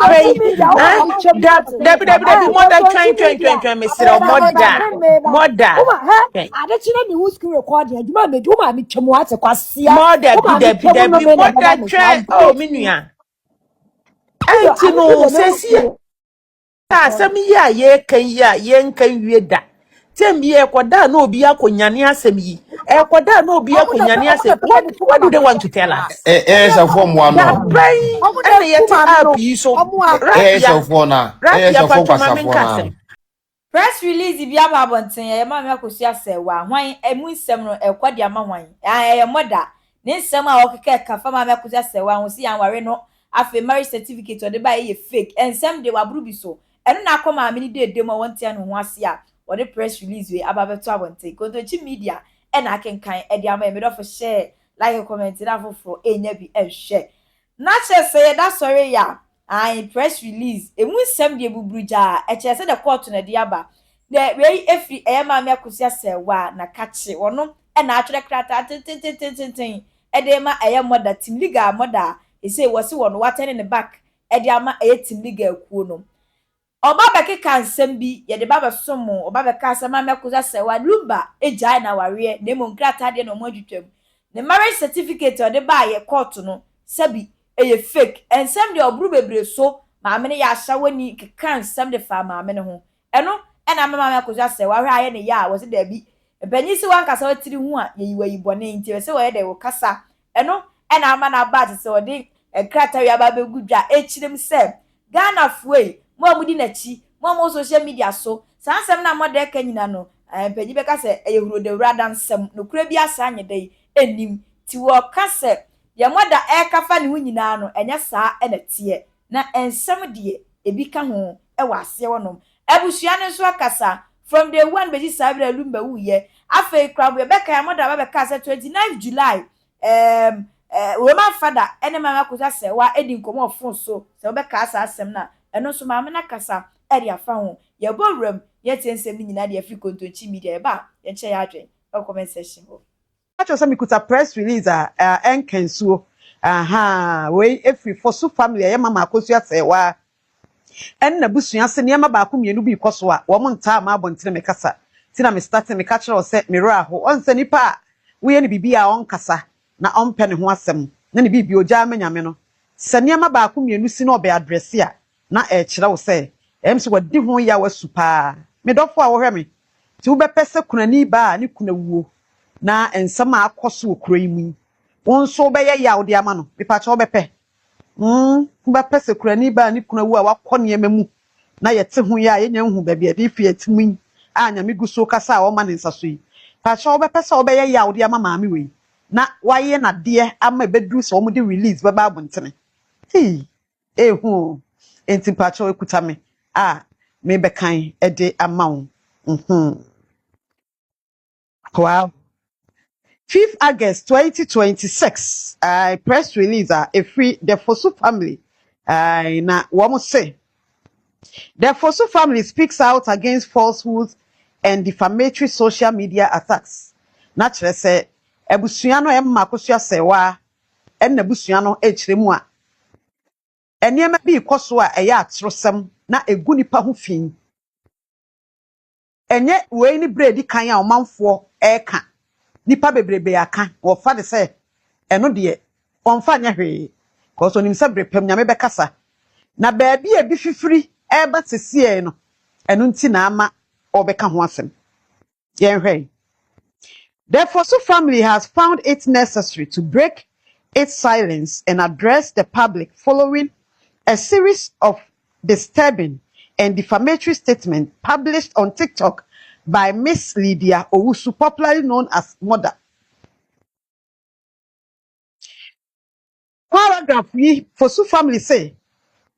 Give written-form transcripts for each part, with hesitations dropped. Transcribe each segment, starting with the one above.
pray. Debbie, more than 20, Mr. Morda. I don't know the who's recording. You might do my Chamuata Quasia. Debbie, more than try. Oh, Minia. Auntie, no, says here. Some year, ye can da. Tell me, Equada no be a Kunyani asemi. Equada no be a Kunyani asemi. What do they want to tell us? A form one. Praying and yet up you so. Rapia Patramamin. Press release bi aba abonten ye Maame Akosua Serwaa hwan emu nsem no ekwadi ama hwan ye Morda ne nsem a okeke kafa Maame Akosua Serwaa ho si anware no afi marriage certificate ode ba ye fake ensem de waburu bi so eno na akọ maame ni de dem wonte anu ho ase a ode press release we aba beto abonten kontochi media e na akenkan e de ama me do for share like comment na foforo enya bi e hwe na che say that sorry ya press release emu nsem de bubruja e che say the court na de aba de we efri Maame Akosua Serwaa na kache wono e na atwere krata tin e de ma Morda team legal Morda e say wose wono waten in the back e de ama team legal kuo no oba bekeka nsem bi ye de baba somo oba beka sa Maame Akosua Serwaa lumba ejai na ware na emo krata de no mo adwetwam the marriage certificate o de ba ye court no sabi eye fake ensem de obru bebre so maame ne ya ahya wani keka nsem de fa maame ne ho eno na Maame Akosua Serwaa hwe aye ne ya wo se da bi banyi si wan kasa watiri hu a ye yiwa yibone nti we se wo ye de wo kasa eno na ama na ba se wo de krata wi aba be gudwa echirem se Ghana fuei mo amudi na chi mo social media so sansem na Morda ka nyina no banyi be kasa eye huro de wrada nsem no kura bi asa anye dai enim ti wo kasa ye Morda kafa ne hu nyina no enya saa na tie na ensem de ebi ka ho wa ase wonom abusua ne so akasa from day one beji sabira lumba wuye afa crab we beka ya Morda ba beka say 29 July Roman father ene Maame Akosua Serwaa edi nkomo ofon so se we beka asa asem na eno so maame na kasa eri afa ho ye bowram ye tiensem ni nyina de afri kontonchi media ba ye che ya adwen comment section ho Acho say me kuta press release enkensuo we every for so family ye Maame Akosua Serwaa en na busua se niam ba ko mienu bi koso a wo monta ma abontene me kasa ti na me start me ka kire o se me ra ho on se nipa we ye ne bibia on kasa na on pe ne ho asem na ne bibia oja amanyame no se niam ba ko mienu si na obe address a na e kire wo se em se wadi ho ya wasu pa me dofo a wo hwe me ti wo be pese kunani ba ne kunawuo na ensem akoso okura yimu won so be ye ya wo de ama no me pa che wo be pe ba pese kurani ba ni kuna wu a wakone emamu na yete hu ya ye nya hu ba bia de fi atimu anya me guso kasa o ma ne nsaso yi pa cha obe pese obe ye ya odi ama maame we na waye na de ama bedru so mo de release ba ba bontene hu enti pa cha ekuta me me be kan e de ama wo wow 5th August 2026 press release a free the Fosu family na womo say the Fosu family speaks out against falsehoods and defamatory social media attacks na kire say ebusua no Maame Akosua Serwaa en na busua no ekire mu a eniema bi ikoso a eya atrosem na egu nipa ho fin enye we ni bredi kan a omanfo eka nipa bebrebe aka wo fa de say eno de onfa nya hwe cause onim se brepam nya me bekasa na baabi e bi fifiri eba tesie no eno nti na ama obeka ho asem yen hwe. The Fosu family has found it necessary to break its silence and address the public following a series of disturbing and defamatory statements published on TikTok by Miss Lydia Owusu, popularly known as Morda. Paragraph we Fosu family say,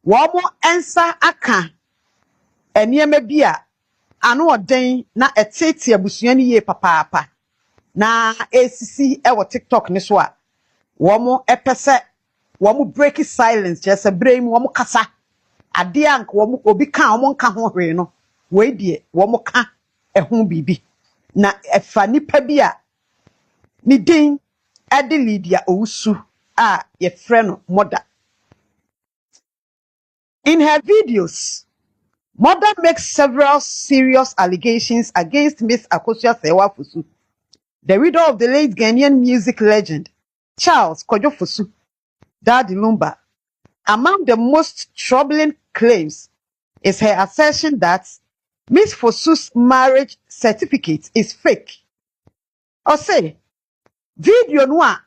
"Wamo ensa aka enieme bia ano oden na etete abusua ni ye papaapa na esisi e wo TikTok ni so a womo epese womo break silence just brain womo kasa ade anka womo obi kan womo nka ho hwe no we die womo ka ehun bibi na efa nipa bia ni din ade Lydia Owusu a ye frɛ no Morda In her videos, Morda makes several serious allegations against Miss Akosua Serwaa Fosu, the widow of the late Ghanaian music legend Charles Kojo Fosu, Daddy Lumba. Among the most troubling claims is her assertion that Miss Fosu's marriage certificate is fake. Or say, video no a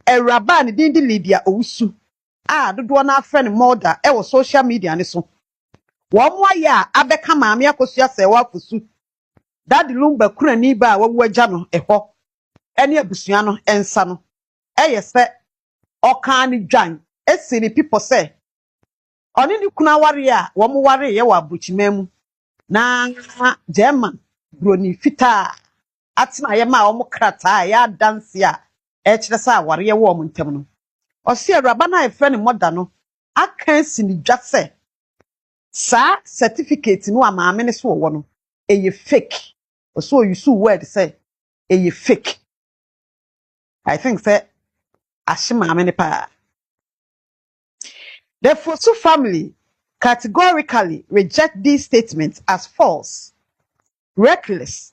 Eraba ne din de Lydia Owusu dodoɔ na afrɛ ne Morda ɛwɔ social media ne so. Wɔn ayɛ a abɛka Maame Akosua Serwaa Fosu, Daddy Lumba kurani ba a wawu agya no ɛhɔ ɛne abusua no ɛnsa no ɛyɛ sɛ ɔka ne dwan esi ne pipo sɛ ɔne ne kunu aware a wɔn ware yɛ wɔ abrokyima mu na German broni fita atena yɛ ma wɔn krataa yɛ adanse a ɛkyerɛ sɛ aware yɛ wɔ wɔn ntam no ɔsi Awuraba na ɛfrɛ ne Morda no aka esi ne dwa sɛ saa certificate no a maame ne so wɔ no ɛyɛ fake ɔso use word sɛ ɛyɛ fake. I think sɛ ahye maame ne paa. The Fosu family categorically reject these statements as false, reckless,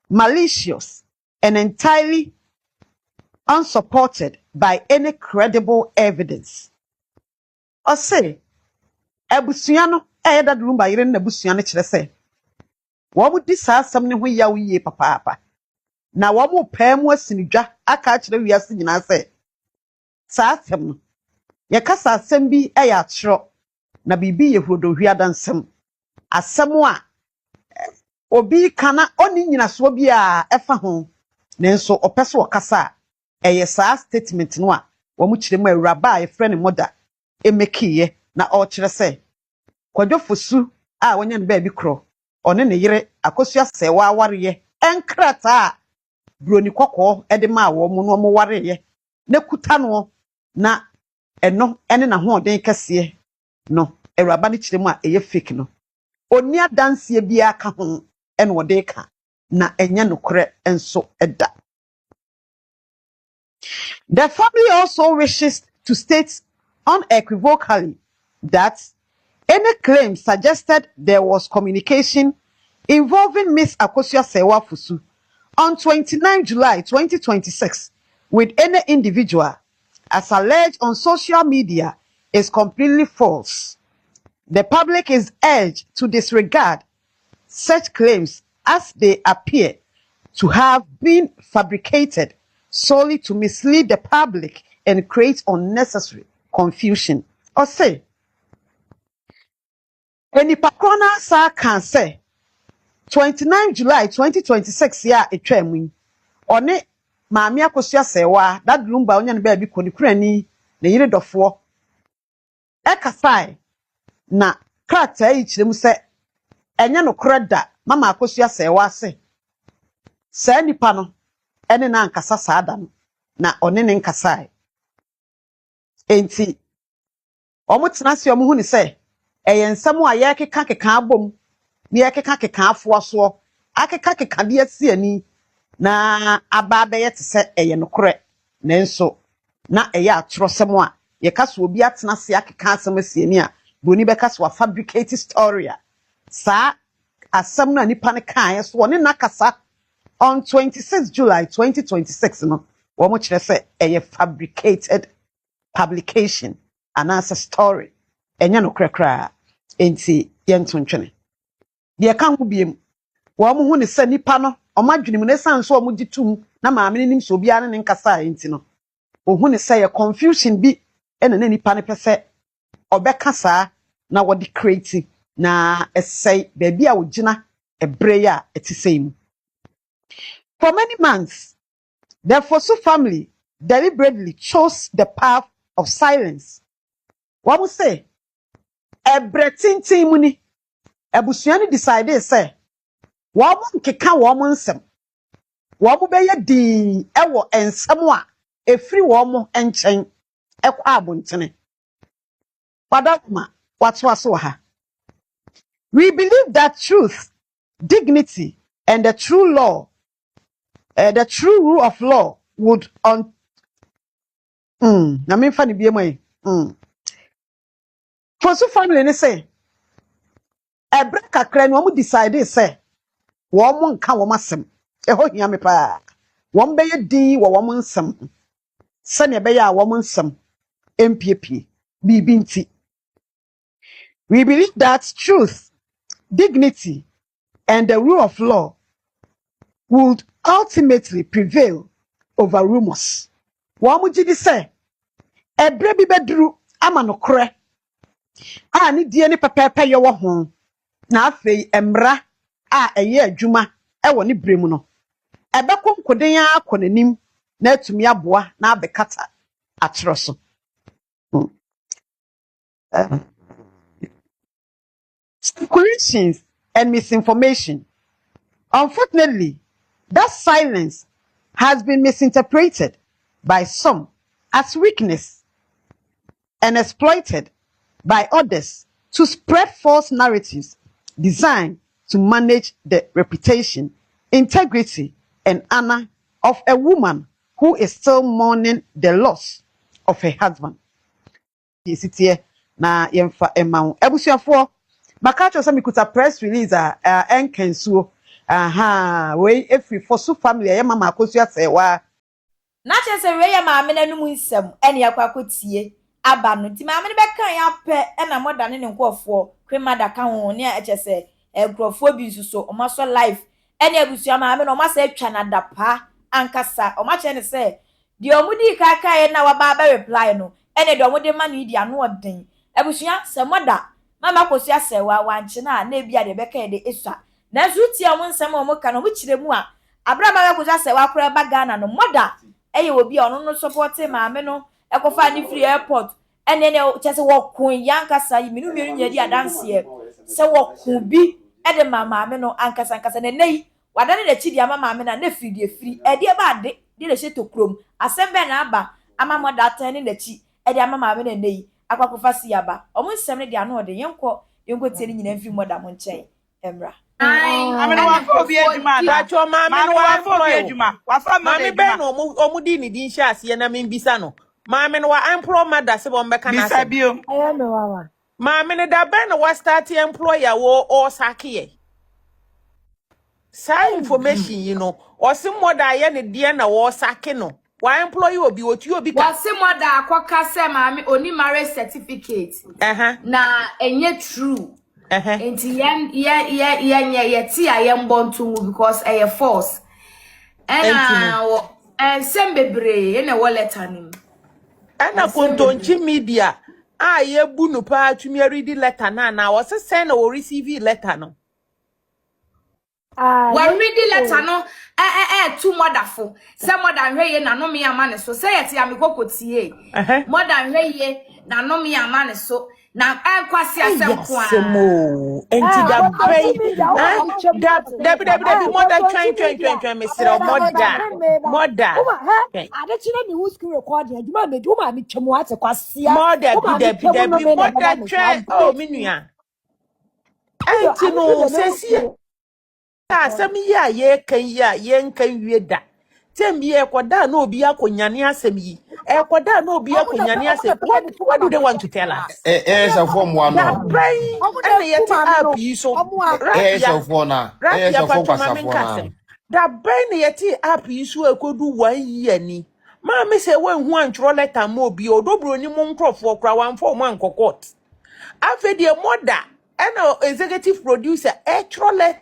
malicious, and entirely unsupported by any credible evidence. Or say, abusua no Daddy Lumba yere na abusua no kyerɛ sɛ wɔn di saa asɛm ne ho yaw yie papaapa na wɔn pɛɛ mu asinidwa aka akyerɛ wiase nyinaa sɛ saa asɛm no yɛkasa asɛm bi ɛyɛ akyerɛ na biribi yɛ hurodohwia dansɛm asɛm a obi kana oni nyinasoɔ bi a ɛfa ho nanso ɔpɛ so ɔkasa a ɛyɛ saa statement no a wɔn kyerɛ mu Awuraba a yɛfrɛ ne Morda emekiye na ɔkyerɛ sɛ Kojo Fosu a wɔnya ne baabi korɔ ɔne ne yere Akosua Serwaa wareyɛ ɛnkrata a broni kɔkɔɔ ɛde ma wɔn mu no wɔn wareyɛ na kuta no na ɛno ɛne na hoɔden kɛseɛ no Awuraba ne kyerɛ mu a ɛyɛ fake no oni adanseɛ bi aka ho ɛna wɔde ka na ɛnyɛ nokorɛ nso ɛda. The family also wishes to state unequivocally that any claim suggested there was communication involving Miss Akosua Serwaa Fosu on 29 July 2026 with any individual, as alleged on social media, is completely false. The public is urged to disregard such claims as they appear to have been fabricated solely to mislead the public and create unnecessary confusion. Or say, enipa korona sa kan say 29 July 2026 ya etwa mu yi one Maame Akosua Serwaa Daddy Lumba onya ne baabi kɔ ne kurani ne yire dɔfo ɛkasai na krataa yi kyerɛ mu sɛ ɛnyɛ no korada Mama Akosua Serwaa se saa nipa no ɛne na ankasa saa da no na ɔne ne nkasai enti ɔmo tena se ɔmo hu ne sɛ ɛyɛ nsɛm a yɛkeka keka abom ne yɛkeka keka afoa soɔ akeka keka de asi ani na aba bɛyɛ te sɛ ɛyɛ nokorɛ nanso na ɛyɛ atorɔsɛm a yɛka so obi atena se akeka asɛm asi ani a boni bɛka so a fabricate story a saa asɛm na nipa ne kaeɛ so ɔne nakasa on 26 July 2026 no wɔn kyerɛ sɛ ɛyɛ fabricated publication anaasɛ story ɛnyɛ nokorɛ koraa enti yɛnto ntwene deɛ ka ho biem wɔn hu ne sɛ nipa no ɔmo adwene mu ne san so ɔmo gitum na maame ne nim so obiara ne nkasa enti no ohu ne sɛ yɛ confusion bi ɛna ne nipa ne pɛ sɛ ɔbɛka saa na wɔde create na ɛsɛe baabi a ogyina ɛbrɛ a ɛte sɛ mu. For many months, the Fosu family deliberately chose the path of silence. What we say? Ɛbrɛ tintin mu ni abusua ne decide say wɔn nkeka wɔn nsɛm wɔn bɛyɛ din ɛwɔ nsɛm a efiri wɔn nkyɛn ɛkɔ abontene padama watoa so ha. We believe that truth, dignity, and the true rule of law would na me fa ne bia mai Fosu family ne say Ebra kakra no mo decide say wo mo nka wo masem. Eho hia me pa. Wo mbeye din wo mo nsem. Se ne be ya wo mo nsem MPP bibi nti. We believe that truth, dignity, and the rule of law would ultimately prevail over rumors. Wo mo gidi say ebre bi beduru ama no korɛ a ne die ne pepepe ye wo ho na afei emra a eye adwuma e wo ne bremu no ebekọ nkoden akọ nanim na atumi aboa na abekata atro so. Speculations and misinformation. Unfortunately, that silence has been misinterpreted by some as weakness and exploited by others to spread false narratives designed to manage the reputation, integrity, and honor of a woman who is still mourning the loss of her husband. Yesitie na yemfa emawo. Ebusuafo, makacho say mikuta press release enkensuo. Aha, we every for so family ye mama Akosua Serwaa. Na chese we ye maame nanum nsem ene yakwakotie aba no ti maame ne bekan ya pe na Morda ne nkofo kwemada ka ho ne chese nkrofo bi nsuso o maso life ene abusua maame no masa atwa na dapa ankasa o ma che ne se de omudi kaka ye na waba ba reply no ene de omudi ma no idi ano odin abusua se Morda mama Akosua Serwaa wanche na bia de beka de esua na zuti am nsem o mo ka no mo kiremu a abra mama Akosua Serwaa kura ba Ghana no Morda eye obi ono no support maame no ekofa ni free airport ene ne chese wokun yankasa minu mienu nyadi adanse se wokun bi ede maame no ankasa ne nei wadane de chidi ama maame na na free ede ba de le sheto krom asembe na aba ama Morda tane na chi ede ama maame na nei akwakofa si aba omo nsem ne de ano ode yenko tie ni nyina mfi Morda mo nchen emra Amene wafo obi adwuma da. Dacho maame no wafo obi adwuma. Wafa maame be no omudi ni din hye ase na membisa no maame no wa employ Morda se bo mbeka na ase Bisabio. Aye me wawa. maame no da ben no wa start employer wo o sake sa information you know osi Morda ye ne de na wo sake no wa employ obi otu obi ka wasi Morda akoka se maame oni marriage certificate na enye true enti ye ti ayembontu because eye false and sembebre ene wallet nim ana kontonchi media ye bunu pa atumi read letter na wo se send na wo receive letter no we read the letter no too Mordafo se Morda hweye na no me amane so se yeti amikokotie Morda hweye na no me amane so na kwasi asemko semo enti da pay da Morda twen mesira Morda adechine ni who screen record adwuma me do ma me twemu ate kwasia Morda bi Morda twen oh menua enti no sesi asem yi a ye kan yi a ye nkan wie da tem ye koda na obi akonyane asem yi koda na obi akonyane asem what do they want to tell us so form one no and yet app yi so so for na so for kwasafo da brain yet app yi so ekodu 1 year ni ma me se wan hu antro letter ma obi odobro ni mo nkrofo kra wan fo mo ankokot afedi Morda and executive producer tro letter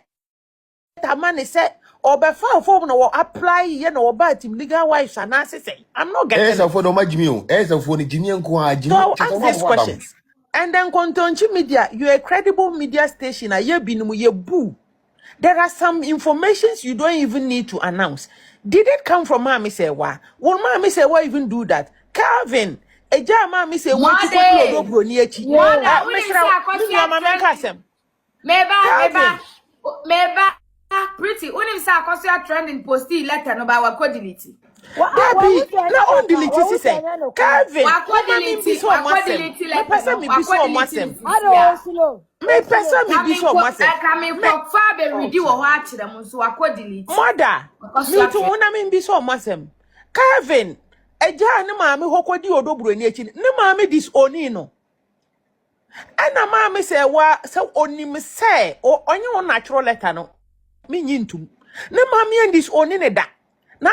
man say obefa form no apply ye no ba team legal wise and say I'm not getting so for no majimi o so for ni jimi enko a jimi ask these questions and then Kontonchi media you a credible media station a ye binum ye boo there are some informations you don't even need to announce. Did it come from Maame Serwaa? Will Maame Serwaa even do that? Calvin eja Maame Serwaa ti ko do bro ni echi meba pretty unim say Akosua trending posti letter no ba wa ko delete Debbie, na on delete say Calvin wa ko delete letter no wa ko delete me person me bi so masem coming for far be ready wo ho a kire mo so wa ko delete Morda me to una me bi so masem Calvin eja ne maame hokodi odobro ni echi ne maame dis oni no Ana Maame say wa so onim say o onye on natural letter no. Me nyintum. Na Maame and this oni ne da. Na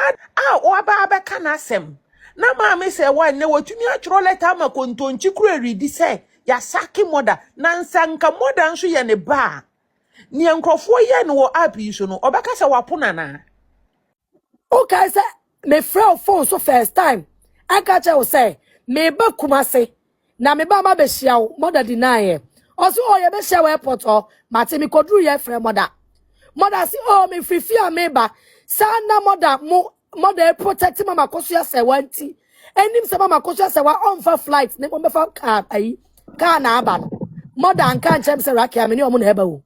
o aba abeka na asem. Na Maame say wa ne watumi natural letter ma kontonchi kura redi say ya saki moda na nsanka moda nso ye ne ba. Ni enkrofo ye no wo app yi so no obeka say wapona na. Okay, say me friend phone so first time. I catch you say me ba kumase na me ba ma be hia wo mother deny. Also oh ye be hia wo airport oh mate me kodru ye friend mother. Mother say oh me free me ba sana mother protect mama Akosua Serwaa nti. Enim se mama Akosua Serwaa on for flight ne mo be fa car na aba no. Mother anka nchem se rakia me ni omo na eba wo.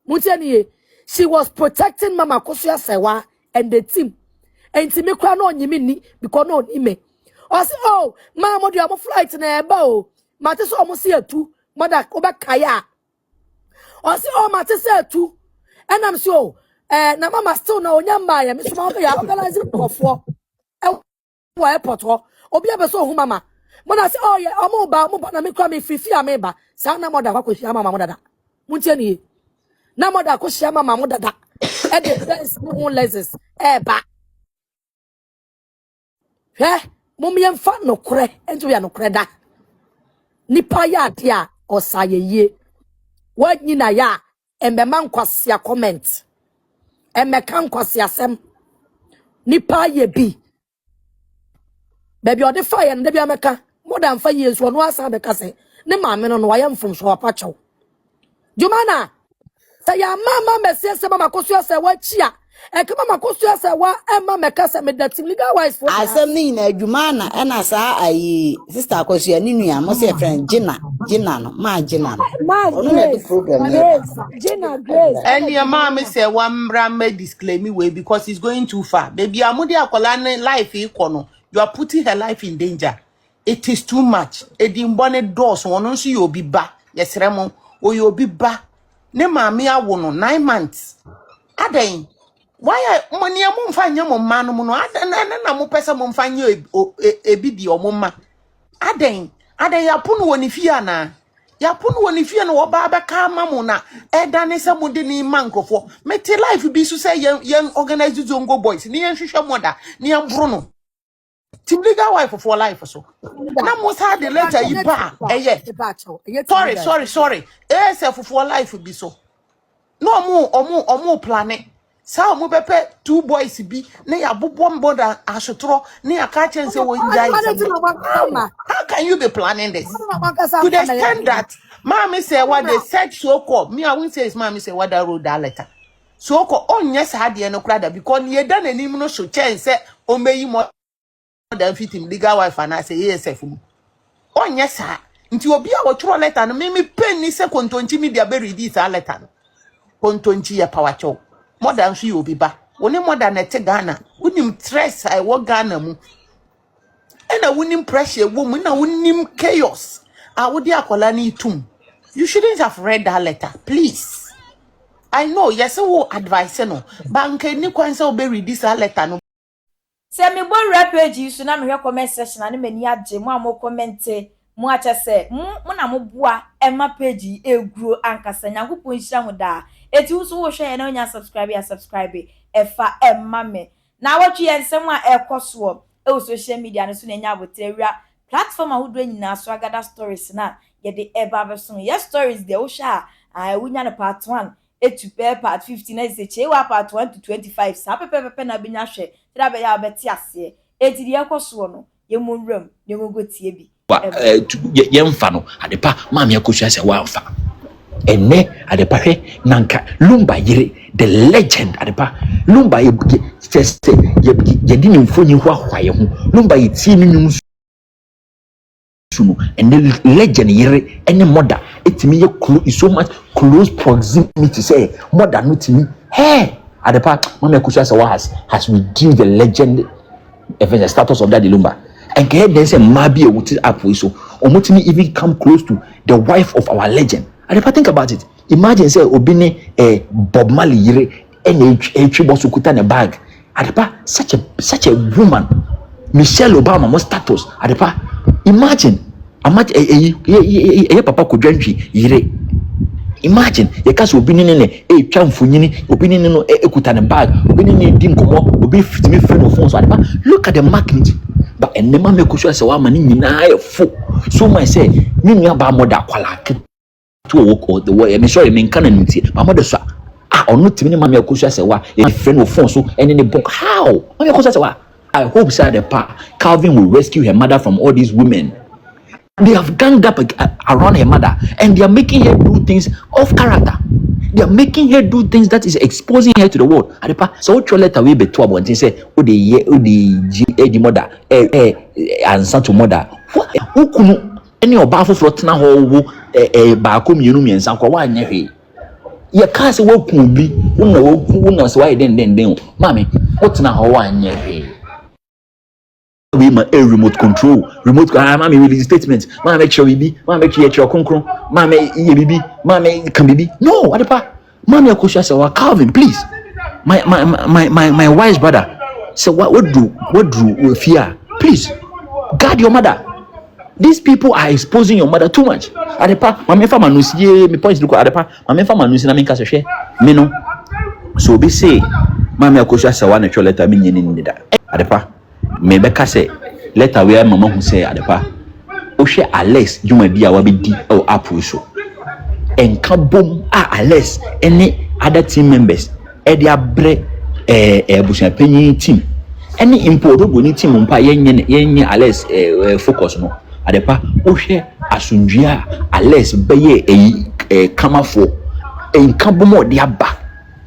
Mutiani she was protecting mama Akosua Serwaa and the team. And to me cry no nyimi ni because no ni me. O say oh ma mo do flight na eba o. Mate so omo se atu mother oba kaya. O say oh mate se atu. And I'm so na mama still na onyamba ya me so ma ya organize kofo. E airport ho. Obi abe so hu mama. Mother say oh yeah omo ba na me cry me fifi ameba. Sa na mother kwakohia mama mo dada. Muntie ni. Na mother kwakohia mama mo dada. E the best no lessons. Ba mummy and fat no cre, and we are no creda. Nipa ya tia or saye ye. What nina ya, and the man kwasia comment. And me can kwasia sem. Nipa ye be. Baby, or the fire and the Biamaka. More than 5 years one was the case. Ne mamma no I am from Swapacho. Jumana. Say ya mama messes mama Akosua Serwaa chia. E kama Akosua Serwaa emma mekasa me that legal wise for asem ni na adwuma na na sa ayi sister Akosua ni nua mo se friend Gina no ma Gina no ono na the program Gina Grace and your Maame say one me disclaim way because it's going too far. Baby amudi akola life ikono. You are putting her life in danger. It is too much. Edimbone doors wono nso you obi ba. Yesremo o you obi ba. Ne maame awo no 9 months. Aden why money am fanya mo man no aden na mo pesa mo fanya ebi di omoma aden ya punu woni fia na ya punu woni fia no oba abeka ma mo na edane se mo de ni mankofo meti life bi so say yen organize zongo boys ni yen hwehwe moda ni yen bro no team legal wife for life so na mo sa de later yi ba sorry for life bi so no omo planning sa mo bepe 2 boys bi na ya bobo mboda asotro na ya ka chen say wo njai. How can you be planning this to the extent that Maame say what they said CH0p me I won't say is Maame say what that road that letter CH0p onye sa de no krada because ye da nanim no so chen say o meyi more than fit him legal wife and I say ESF mu onye sa nti obi a wo tro letter no me pen ni say kontonchi media be read this letter no kontonchi ya power chow more than she obi ba woni more than ete Ghana wonim stress I wo Ghana mu ena wonim pressure wo mu na wonim chaos a wodi akola ni tum. You shouldn't have read that letter please. I know yes wo advice no bank ni kwan say obe read this letter no se me bo page you so na me hwe comment section na me ni age mo am comment mo acha se mo na mo boa ema page eguro ankasa nyankopon hira ho da eti so wo hwe na onya subscribe efa emma me na wotwe ensem a ekoso e social media no so na nya abotewia platform ahodo nyina so agada stories na ye de eba beso yes stories de wo sha wunya no part 1 etupe part 15 na se chewa part 1 to 25 sa pepepe na binya hwe tira be ya beti ase eti de ekoso no ye monwram ye ngogotie bi yemfa no adepa Maame Akosua Serwaa fa ene adepa hwe nanka lumba yire the legend adepa lumba ye dini mfonyi ho ahwaye ho lumba ye tie ni nyum suno ene legend yire ene moda etimi ye is so much close proximity say moda no timi adepa Maame Akosua Serwaa has reduced the legend even the status of that lumba. And then say maybe up so omotimi even come close to the wife of our legend. And if I think about it, imagine say obini Bob Marley yire and a tribo sukuta in a bag. Adepa such a woman, Michelle Obama mo status. Adepa imagine Amat papa ko dwantwi yire. Imagine you can't obi ne twa mfonyini obi ne no ekuta ne bag obi ne di nkomo obi fitimi free no phone so adepa look at the magnitude but enema me Akosua se wa mani nyina e fo so my say me nua ba moda kwala to work the way me sorry me nka na nti ba moda so ono timi ne Maame Akosua se wa e free no phone so ene ne book how Maame Akosua se wa I hope say the pa Calvin will rescue her mother from all these women. They have ganged up around her mother and they are making her do things off character. They are making her do things that is exposing her to the world. Adepa, so what letter we be to about and say, the mother, answer to mother. Who kunu any of baffle floating a whole bakum unum and sanko one year. You can't say what could be, who knows why then, Mammy, what's now one year? We my remote control, Mammy release statements, Mammy make sure we be, Mammy make sure your concron, Mammy be, Mammy can be. No, what the Maame Akosua say, Calvin, please. My wise brother. So what do fear? Please guard your mother. These people are exposing your mother too much. Adepa, Maame fa manusi me point look adepa, Maame fa manusi na me nka hwehwe. Me no. So be say Maame Akosua say one actual letter me nyini ni da. Adepa, me be ka say letter where mama hu say adepa. O hwe Alex juma bi a wa be di o apple so. Enka bom Alex any other team members e dia bre busia panyin team any import boni team mpa yenye Alex focus no adepa o hwe asundua Alex beye kamafo enka bom dia ba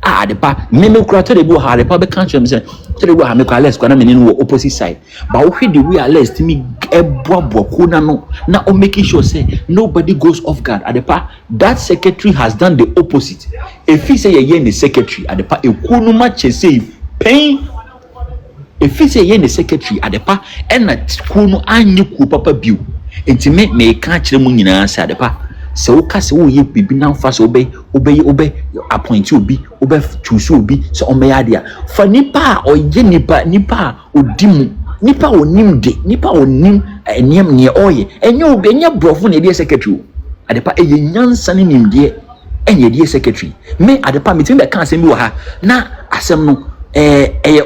adepa me kura to dey go ha adepa be kan chem say to dey go ha me ko Alex ko na me ni no opposite side but o hwe the way Alex timi eboabo na no na o making sure say nobody goes off guard adepa that secretary has done the opposite if he say ye the secretary adepa ekunu ma chese pain if he say ye the secretary adepa na kunu anyi ku papa biu enti me ka kire mu nyina say adepa se wo ka se wo ye bibi na mfa so obey appoint obi obe choose obi so o me ade a fa nipa o ye nipa odimu nipa onim de nipa onim eniem ne oye enye obi enye brofo na de secretary adepa eye nyansa ne nimde enye de secretary me adepa me tin be kan asem bi wo ha na asem no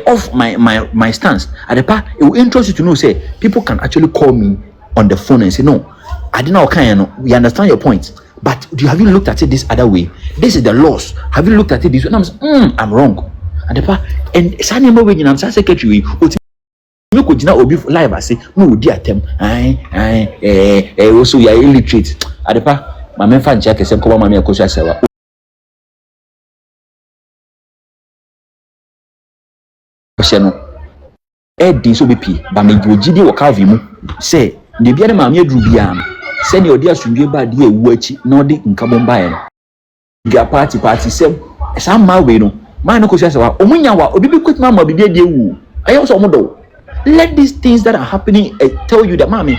off my stance adepa it will interest you to know say people can actually call me on the phone and say no I didn't know kind no we understand your point but have you looked at it this other way this is the loss have you looked at it this way and I'm wrong adepa and sanimo we nyina secretary you could not be live as say no dear them also you are illiterate adepa Maame fa nche kese ko Maame Akosua Serwaa no di so bepi ba me gidi wo Calvin mu say de bia ne Maame adru bia no say ne odi asundwe ba de ewu achi na odi nkabom bae no ga party sem some ma we no Maame Akosua Serwaa omunya wa obi bi kwetima ma bibia de ewu ayo so omodo. Let these things that are happening tell you that, Maame,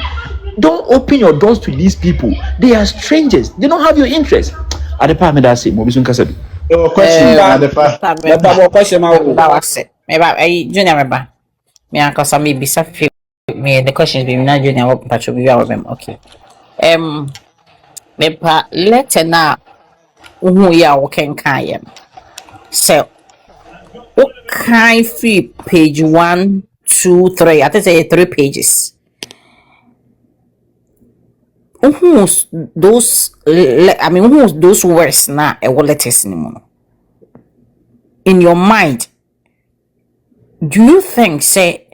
don't open your doors to these people. They are strangers. They don't have your interest. At the part, I say, Mobisun Kasabi. Question, at the part. Question, maybe Junior, remember. Me and Kosa me be safi. Me the questions be na Junior what patcho be our them. Okay. Me pa letter na who ya working kan so okay free page 1, 2, 3. I think say 3 pages. Who's those? I mean, who's those words na letters anymore? In your mind, do you think say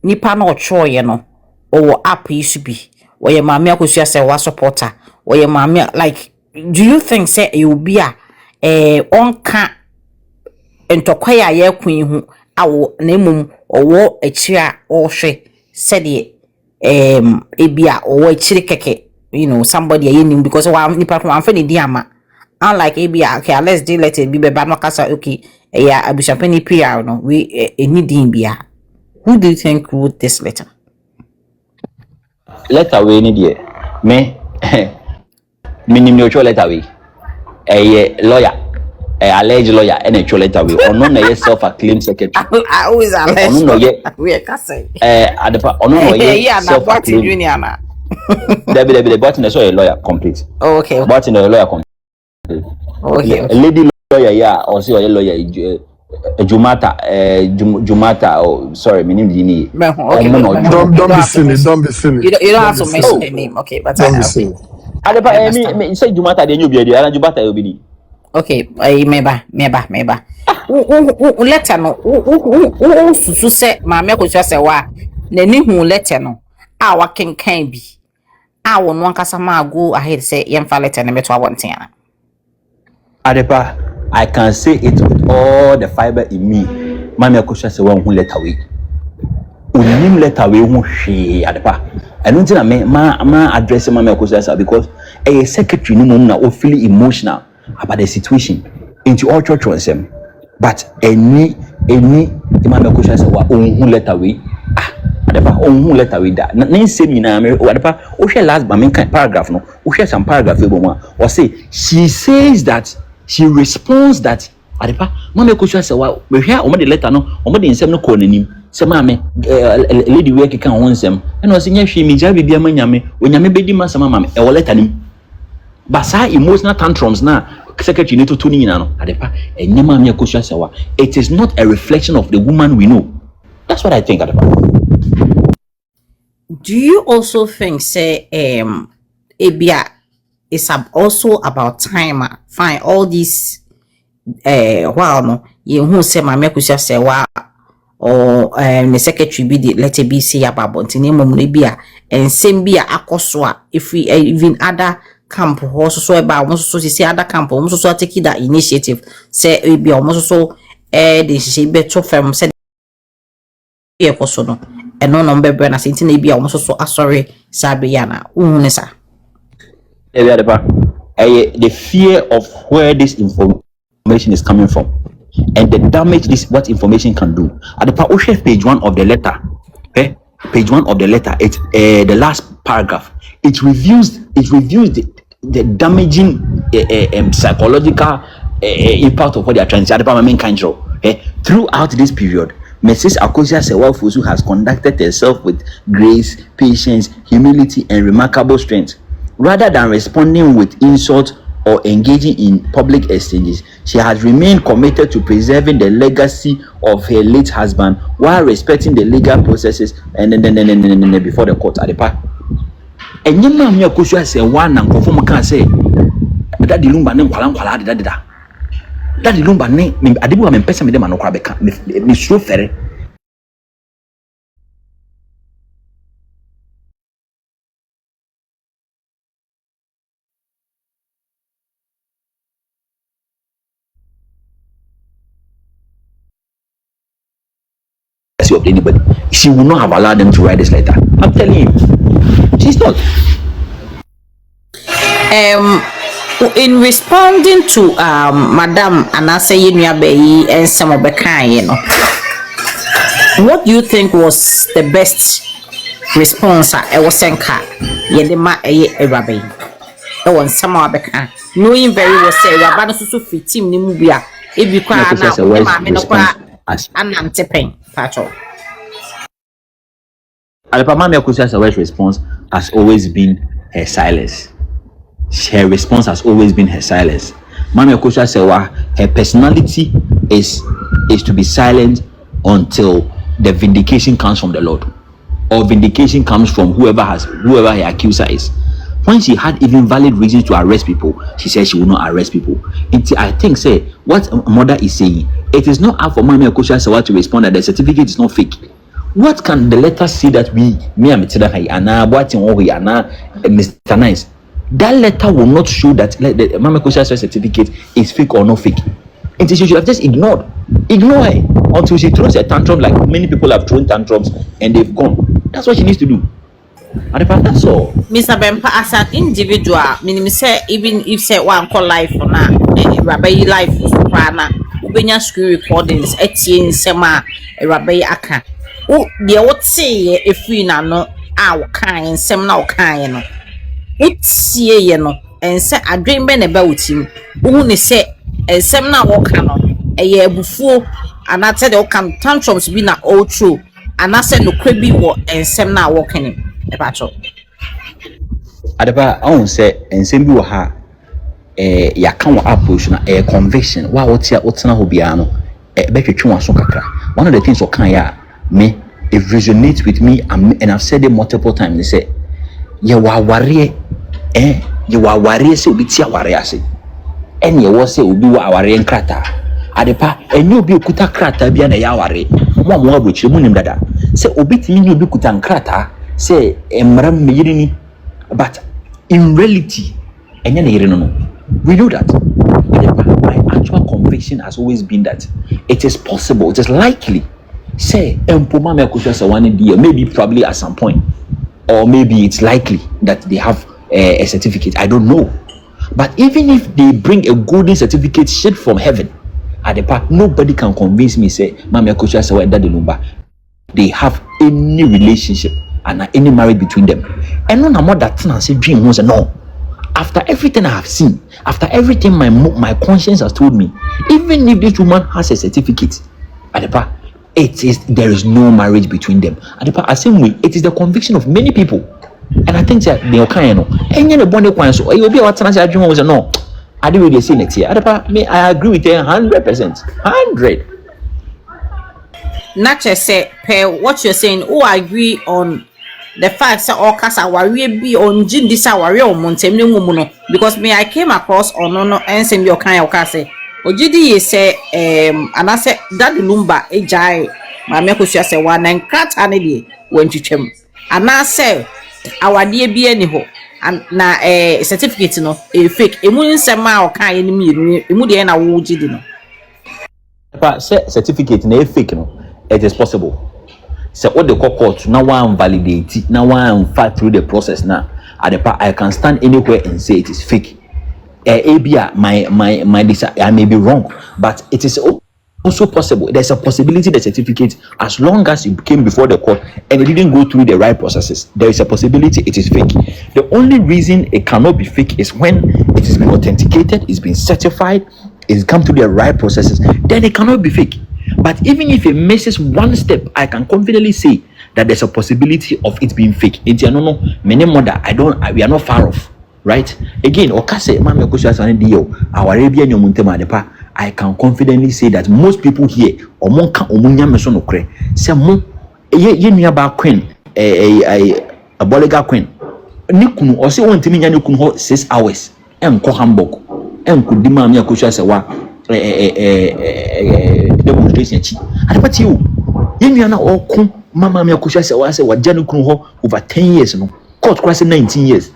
nipa na ocho ye no or app used be or your Maame Akosua Serwaa supporter or your Maame like? Do you think say you will be on can entokwa ye kwin hu awo na emum owo achira ohwe said ebia owo achire keke you know somebody ayenim because wa nipa from amfani di ama unlike ebia okay let's do let it be beba no kasa okay ya abishapeni PR no we any din bia. Who do you think wrote this letter? Letter we ni die me minim no letter we lawyer alleged lawyer and a letter we or no self-acclaimed secretary. I always alleged. No ye we can say adepa ono no ye self-acclaimed junior na The button is a lawyer complete. Oh, okay. Button a lawyer complete. Okay. A lady lawyer, yeah, or say a lawyer, Jumata, Jumata, oh, sorry, my name is Jimmy. Okay. Don't be silly. Don't be silly. You don't have to mention the name, okay? But don't be silly. I say Jumata, then you be there, and Jumata will be. Okay, meba. Letter no. Susu se Maame Akosua Serwaa. Nani hu letter no. A wakenkan bi. A wonu ankasa ma go ahead say yemfa letter na meto abonten ana. Adepa, I can say it with all the fiber in me. Maame Akosua Serwaa hu letter we. Unim letter we hu hwe Adepa. I don't think ma address Maame Akosua Serwaa because a secretary no mum na o feel emotional about the situation into all church on them. But any Maame Akosua Serwaa hu letter we. Adepa hu letter we that. Na nsem nyina me Adepa o hwe last ba menkan paragraph no. O hwe some paragraph e bo or say she says that she responds that Adepa Maame Akosua Serwaa we hwe o the letter no o the nsem no ko nanim se maame lady we keka ho nsem e no se nya hwe mi ja bibia manyame onyame bedi ma sama maame e wo letter nim but sa emotional tantrums na secretary need to nyina no Adepa enye Maame Akosua Serwaa it is not a reflection of the woman we know. That's what I think, Adepa. Do you also think say Ebia is also about time fine all these while no you who say Maame Akosua Serwaa or the secretary be the let it be say about bontini mum Ebia and same be Akosua if we even other camp also so about almost so say other camp almost so take that initiative say Ebia almost so they say better from say Akosua no and no number na sinti na Ebia almost so sorry sabi yana unesa the fear of where this information is coming from and the damage this what information can do. At the page 1 of the letter, page 1 of the letter, it's the last paragraph. It reviews the damaging psychological impact of what they are trying to say. At the main control. Throughout this period, Mrs. Akosua Serwaa Fosu has conducted herself with grace, patience, humility, and remarkable strength. Rather than responding with insult or engaging in public exchanges, she has remained committed to preserving the legacy of her late husband while respecting the legal processes and then before the court. Adepa. And you Maame Akosua Serwaa na nkofo mo kan say that the lumba ne nkwala da. That the lumba ne adebu am pesa me dem anokwa beka me suro fere. Of anybody, she will not have allowed them to write this letter. I'm telling you, she's not. In responding to Madam Anase Yinuabeyi and some of the kind, what do you think was the best response? I was saying, Yedema Erabe. Oh, and some of the kind, knowing very well, say, Rabano Susu Fitim Nimubia, if you cry now, I'm anteping, Patrol. Maame Akosua Serwaa's response has always been her silence. Her response has always been her silence. Maame Akosua Serwaa, her personality is to be silent until the vindication comes from the Lord, or vindication comes from whoever her accuser is. When she had even valid reasons to arrest people, she said she will not arrest people. Until I think, say, what Morda is saying, it is not up for Maame Akosua Serwaa to respond that the certificate is not fake. What can the letter say that me and Mr. Nice? That letter will not show that the Maame Akosua Serwaa certificate is fake or not fake. And she should have just ignore her until she throws a tantrum like many people have thrown tantrums and they've gone. That's what she needs to do. That's all. Mr. Bempa, as an individual, meaning say even if say one call life for now, Rabbi life is prana, Ubenya school recordings, Etienne Sema, Rabbi Aka. Oh, the what say if we no our kind, some now kind. It's ye no, and say a dream ben about him. Who say a some now walk a year before, and I said, oh, come tantrums be not all true, and I said, no, crabby walk and some now walking him. adepa I won't say ensem bi wo ha ya kan wa approach na conviction wa wotena ho bia no betwetwe waso kakra. One of the things okan ya me it resonates with me and I've said it multiple times. They say ye wa ware ye wa ware se obi tia ware ase ene ye wo se obi wa ware nkrata adepa ene obi okuta krata bia na ya ware mo abochire mu nim dada se obi timi ni obi kuta nkrata se emram meyiri ni but in reality enya na yiri no we know that. My actual conviction has always been that it is possible, it is likely say empoma me Akosua say one day maybe probably at some point, or maybe it's likely that they have a certificate. I don't know. But even if they bring a golden certificate straight from heaven at the park, nobody can convince me say Maame Akosua say that they have any relationship and any marriage between them. And no more that thing say dream was no. After everything I have seen, after everything my conscience has told me, even if this woman has a certificate, Adepa, there is no marriage between them. Adepa, the same way, it is the conviction of many people, and I think that they are kind of. And the bond so you will be what I dream was no. I didn't really say next year. Adepa, I agree with you 100%, 100. Not just say, what you're saying. Oh, I agree on the fact that all cast our be on Jin this our real Monteminuno because I came across on no answer your kind of case. Ojidi say and I said that lumba a jai Maame Akosua say one and cat anedi went to chem. And I say our dear be anyhow and na certificate no a fake emun sema o kan enemy emu de na wo jidi no. But certificate na fake no it is possible. So what the court now one validate now one fight through the process now at the part I can stand anywhere and say it is fake. ABA my I may be wrong, but it is also possible. There's a possibility the certificate, as long as it came before the court and it didn't go through the right processes, there is a possibility it is fake. The only reason it cannot be fake is when it has been authenticated, it's been certified, it's come through the right processes, then it cannot be fake. But even if it misses one step, I can confidently say that there's a possibility of it being fake. It's no, many mother, we are not far off, right? Again, Okase, Maame Akosua our Arabian Yomunte I can confidently say that most people here, Omonka Omunya Mesonokre, say mo, ye nearby queen, a bolega queen, Nikunu, or say one Timinya Nikunu 6 hours, and ko Hamburg, and could demand Maame Akosua say demonstration chi adepati you yenu na okun Maame Akosua say wa janu kunu ho over 10 years no court cross 19 years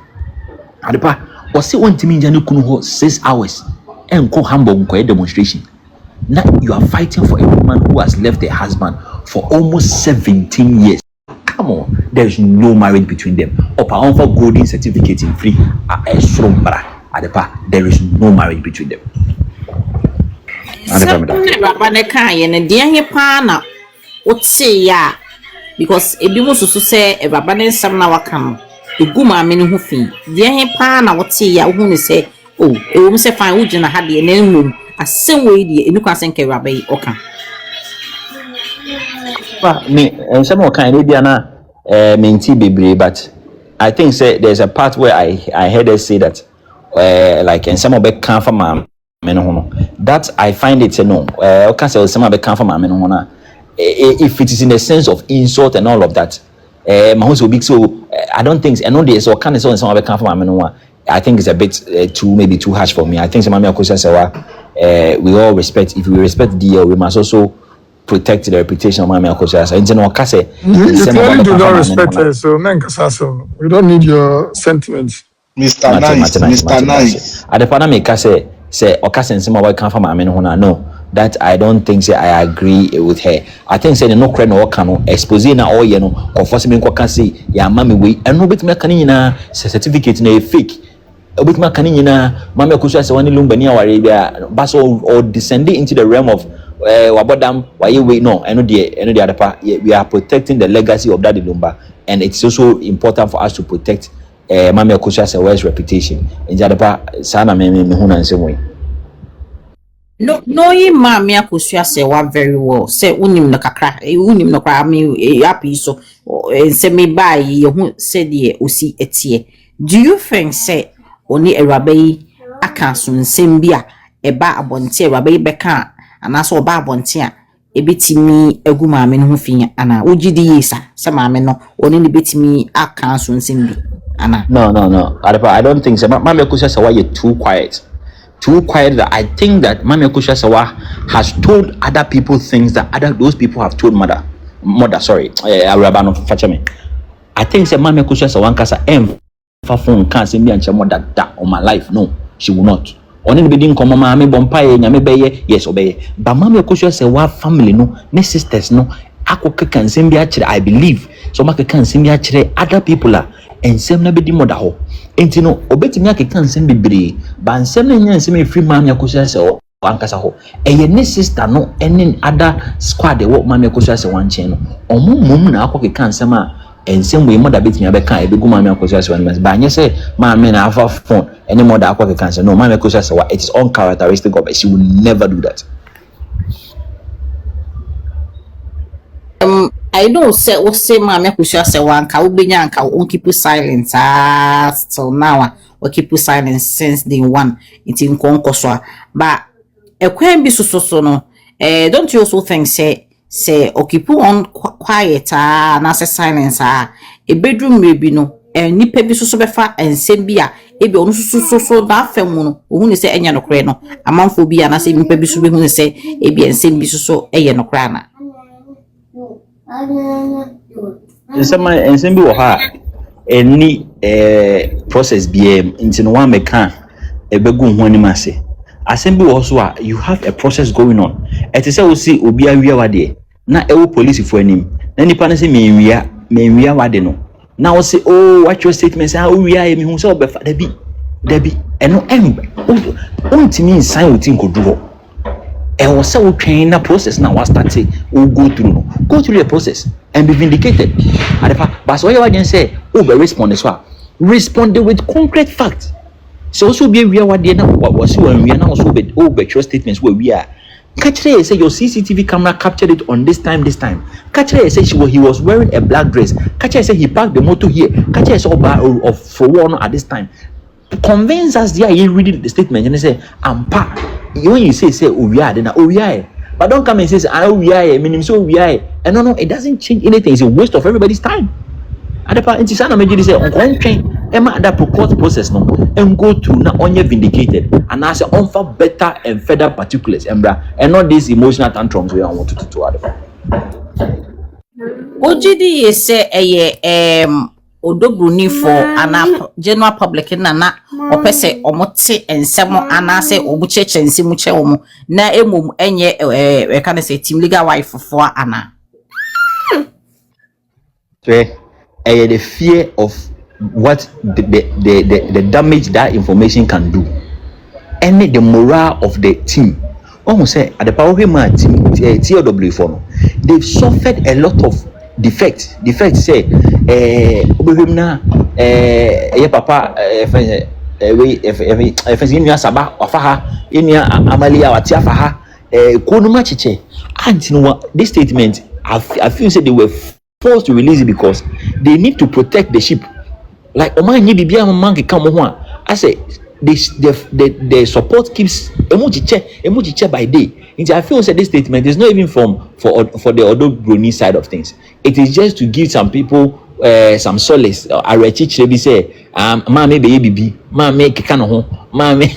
adepa o say wontimi janu kunu ho 6 hours enko Hamburg nko demonstration. Now you are fighting for a woman who has left her husband for almost 17 years. Come on, there is no marriage between them. Opa for golden certificate in free adepa, there is no marriage between them. Baba ne kan ye ne de he pa na wote ya because ebi mo susu se baba ne nsam na waka no egu maame ne ho fi de he pa na wote ya wo ne se oh ewo mo se fan wo gina ha de ne mmom asem we de enu kwasen ke baba yi oka pa me nsam o kan ne bia na menti bebre, but I think say there's a part where I heard her say that like in some of the kan for mama that I find it no okay say some of the kan for mama if it is in the sense of insult and all of that my house will be so I don't think I know there's all kind of some of the kan for mama I think it's a bit maybe too harsh for me. I think some Maame Akosua say we all respect, if we respect DL we must also protect the reputation of Maame Akosua. So in general say you clearly do not respect her, so we don't need your sentiments. Mr. Nice. Adepana make say Okase nsema wa kan fa Maame no na no, that I don't think say I agree with her. I think say no credit no can no expose na all ye no conforce me nkoka say ya mama we eno bit me kan nyina certificate na fake bit me kan nyina Maame Akosua say wani lumbani aware bia but or descending into the realm of wabodam waye we no eno de adepa we are protecting the legacy of that lumba, and it's also important for us to protect Maame Akosua Serwaa's reputation. In Jadepa, sana me huna nsemo. No ye Maame Akosua Serwaa very well. Say unim no kakra, unim no kwa me happy so se me buy ye hu se de osi etie. do you think say oni Awuraba yi aka so nsem bi a eba abonte Awuraba yi beka anaso oba abonte a ebetimi agu maame no ho fi ana ogidi yesa se maame no oni ne betimi aka so nsem bi ana No. I don't think so. Maame Akosua Serwaa you too quiet. Too quiet that I think that Maame Akosua Serwaa has told other people things that those people have told mother, sorry, Awuraba no fache me. I think say Maame Akosua Serwaa nkasa fa phone kan say me anche mother da on my life. No, she will not. Oni ne bedi nkomo maame bompae nyame beye, yes obeye. But Maame Akosua Serwaa family no, ne sisters no, akokeka nsem bi akire, I believe. So makeka nsem bi akire other people are ensem na bedi mother ho. Enti no obetimi akeka nsem bebre, ba nsem na nya nsem efri Maame Akosua Serwaa ankasa ho. Eye ne sister no ene other squad e wo Maame Akosua Serwaa nchen no. Omumum na akokeka nsem a ensem we mother betimi abeka ebegu Maame Akosua Serwaa ba anye say maame na afa phone any mother akokeka nsem no Maame Akosua Serwaa, it is uncharacteristic of her. She will never do that. I know say o say Maame Akosua Serwaa nka obenya nka o keep silent till now o keep silent since day one inti nkonkoso but ekwan bi so no don't you also think say o keep on quiet na say silence e bedroom maybe no nipa bi so befa ensem bi a e bi onu so da afemu no ohun ni say enya no kre no amanfo bi na say nipa bi so be hu say e bi ensem bi so eye no kra na ensem bi wo ha any process BM into no one meka ebegu ho ani mase asem bi wo so a you have a process going on. It is say we see obi awia wade na ewo police fo anim na nipa na say menwia wade no na we say oh what your statement say how wia me hu say obefa dabi eno untimi insan utin koduro and was so train na process now was started will go through the process and be vindicated. But so you say oh be respond with concrete facts. So also be aware what was you and we are now also be trust statements where we are. Catcher say your CCTV camera captured it on this time. Catcher say he was wearing a black dress. Catcher say he parked the motor here. Catcher say of for one at this time. Convince us there you reading the statement and they say when you say we are then we are, but don't come and say we are meaning so we are, and no it doesn't change anything. It's a waste of everybody's time. At the part in Tisana Major say on train Emma that court process no and go through now only vindicated and I say on for better and further particulars and not these emotional tantrums we want to do at the OGD say odobruni for an general public na opese omote ensemo anase obucheche nsimuche omo na emom enye we can say team legal wife for ana the fear of what the damage that information can do and the morale of the team. Almost say at the power team Tw3 for they've suffered a lot of defects say obehemna papa if you saba ofaha enia amalia watiafa ha konuma chiche and you know this statement I feel say they were forced to release it because they need to protect the sheep. Like oman bibia man come ho I say the support keeps emojiche by day. I feel say this statement is not even for the Odobroni side of things. It is just to give some people some solace. Arechiche be say Maame be bibi Maame keka no ho Maame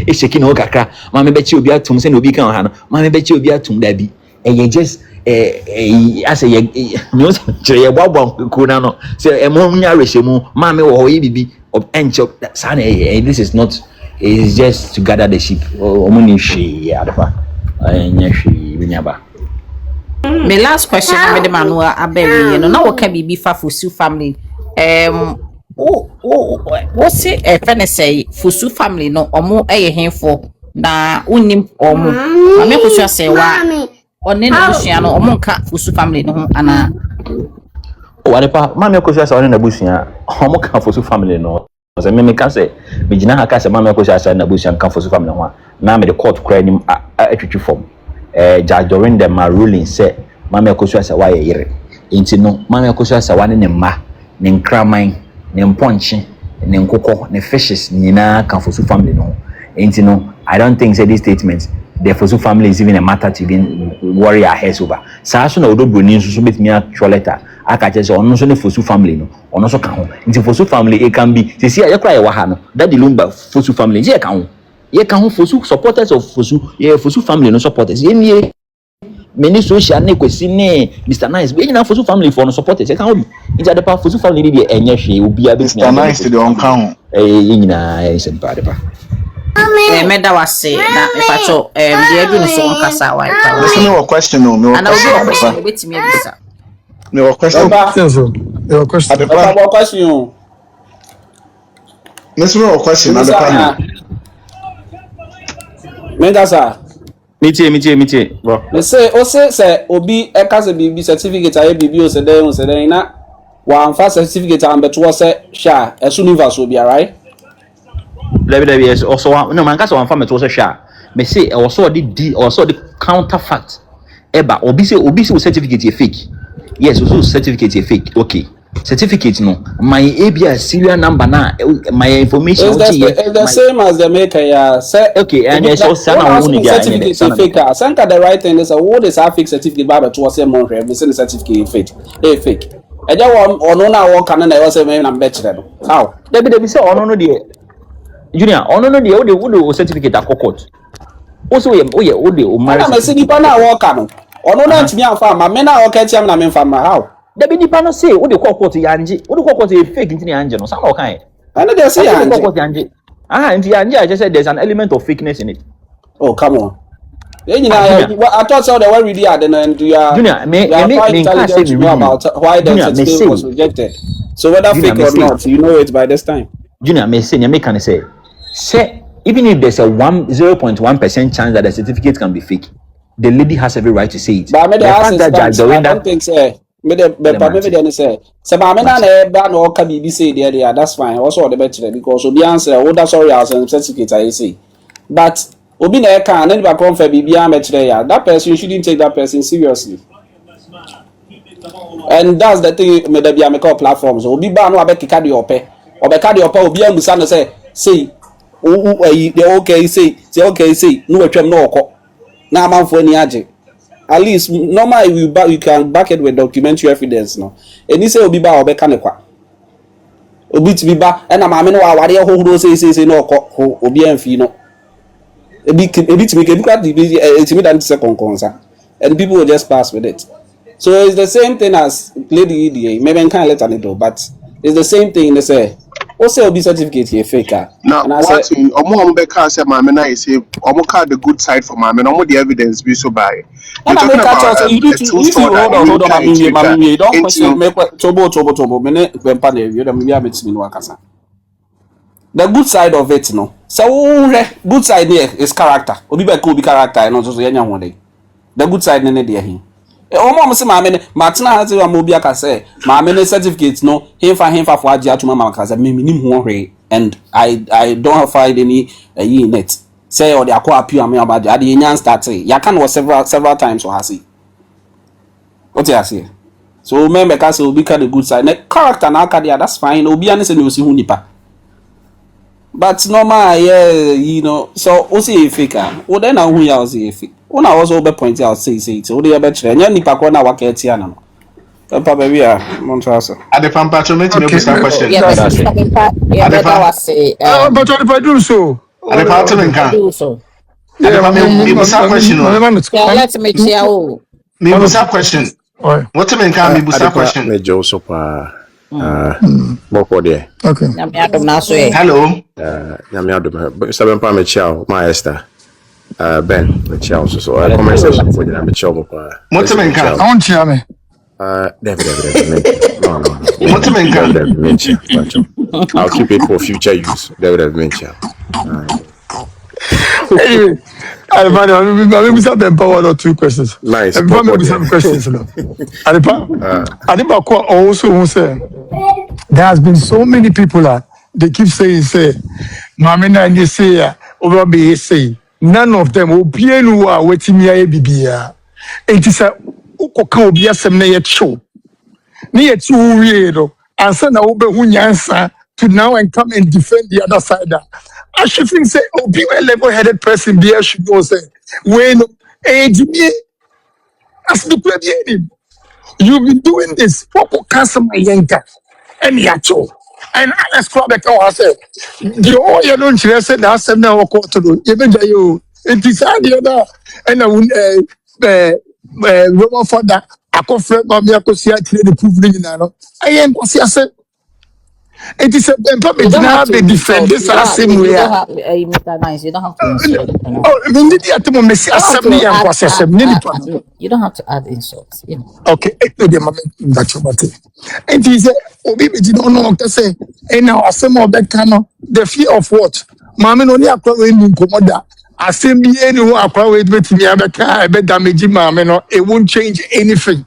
e sheki no kakra Maame be chi obi atum se no obi kan ha no Maame be chi obi atum da bi and just I say you chere ye bwabwa ko na no say emo nya rehemu Maame wo ho ye bibi of enchop this is not, it's just to gather the sheep. My last question I'm the manual abeli you know now what can be for Fusu family what's it a friend say Fusu family no omo for na unim omo Maame Akosua Serwaa onne na busua no omo nka Fusu family no ana Wadepa Maame Akosua Serwaa na busua omo kan Fusu family no so me can say me gina ha ka se Maame Akosua Serwaa na busua kan Fusu family ho na me the court cry nim atwitwi form judge during the ruling say Maame Akosua Serwaa ye yire enti no Maame Akosua Serwaa ne mma ne nkraman ne mponche ne nkokɔ ne fishes nyina kan Fosu family no enti no I don't think say this statement the Fosu family is even a matter to even worry our heads over saa so na odobroni nso so betimi atwa letter aka che say ono so ne Fosu family no ono so ka ho nti Fosu family e can be say ya kra ye wa ha no daddy Lumba Fosu family ye ka ho Fosu supporters of Fosu Fosu family no supporters ye nie many social ne kwesi ne Mr Nice be nyina Fosu family for no supporters ye ka ho bi nti adepa Fosu family ni de enye hwe obi abetimi Mr Nice de on ka ho nyina se pa adepa Meda wase na epacho de adu no so nkasa wa epa. Listen me a question no me ana obi question obetimi abisa. Me a question. Your question. Adepa question. Listen me a question Adepa. Mendasa. Metie bro. Me say obi ekase bibi certificate aye bibi o se den na wa amfa certificate ambeto se sha esu universe obi right? Lebi yes also no man kasa wan fa meto so hwa me say also the counterfeit eba obi say certificate is fake yes also certificate is fake okay certificate no my ABS serial number na my information is the same as the maker yeah say okay and yes also na won get certificate fake sanka the right thing is what is a fake certificate ba to say mon hwe me say the certificate fake fake eja ono na wo kan na e say me na be kire no how debi say ono no de Junior, ono no de wo certificate akokot. Also we o marriage. Na me say nipa na wo ka no. Ono na ntimi amfa ma me na wo ka tiam na me mfa ma how. Da bi nipa no say wo de kokot yanje. Wo de kokot e fake ntini yanje no. Sa na o kan. And they say yanje. Nti yanje I just said there's an element of fakeness in it. Oh, come on. I thought so they were really hard and you are Junior, me can't say me about why the certificate was rejected. So whether fake or not, you know it by this time. Junior, me can say even if there's a 0.1% chance that the certificate can be fake, the lady has every right to say it. But I don't think so. Maybe say Maame na no ka bibi say there that's fine. Also the better because obi answer that's sorry as certificate I say. But obi na can anybody confirm bibi am that person you shouldn't take that person seriously. And that's the thing me dey make up platforms. Obi ba no abekika de ope. Obeka de ope obi amusa no say okay say no atwam no okọ na amanfo ani age at least normally we can back it with documentary evidence no eni say obi ba obeka ne kwa obi ti ba e na maame no wa ware hohoro say no okọ obi anfi no ebi ti make ebi kwa ti me dan se konkonsa and people will just pass with it. So it's the same thing as lady EDA maybe can let an do but it's the same thing they say also be certificate here fake now what omo be can say Maame na say omo card the good side for Maame omo the evidence be so by you talking about you need to hold on Maame don't question make tobo me kwempa na you dem bia metimi no akasa the good side of it no so good side there is character obi be ka obi character no so yanya ho dey the good side ne dey here omo se Maame ne matena ha se obi aka say Maame ne certificate no hemfa for agi atuma mama ka say me nim ho hwe and I don't find any in it say or the akwa appeal am about the nyan start ya can was several times or has it what you say so remember ka say obi ka the good side ne character na aka there that's fine obi an say no si hu nipa but normal you know so o say fake o then na hu ya o say fake una also be point out say so dey be chere nya nipa ko na waka etia na no papa baby montrasa ade pampa to me to question ade pa wase but if I do so ade pa to me kan me busa question let me cheer o me busa question what me kan me busa question me jo so pa moko de okay na me adom na so hello na me adom saben pa me cheer my Esther Ben me cheer so conversation for na me cheer mo pa what me kan I want cheer me David. No. What mean, I'll keep it for future use. David mention. Anyway, I maybe some power or two questions. Nice. Maybe some questions. Adipa also say there has been so many people that they keep saying Maame na nye say over be say none of them obienu a wetimi aye bibia. Enti say ukoka obi asem na ye show. Ni ye tu wie do ansa na wo be hu nyansa to now and come and defend the other side. I should think say, oh, be a level-headed person, be a should know say, when Jimmy, as the president, you've been doing this. What cancel my yanka and yacho. And let's club the car. I said, the all you don't say that 7 hour quarter. Even you, it is the other, and I Roman father. I confirm Maame Akosua the proving now. I am said. It is a You don't have to defend this same way. You don't have, Mr. Nice, you don't have to insult. Oh, You don't have to add insults. You know. okay, and he said, Obi don't know what to say. And now some of that kind of the fear of what? Mammy only a crowd in Comoda. I say me anyone a crowd with me, I bet damage mammy, no, it won't change anything.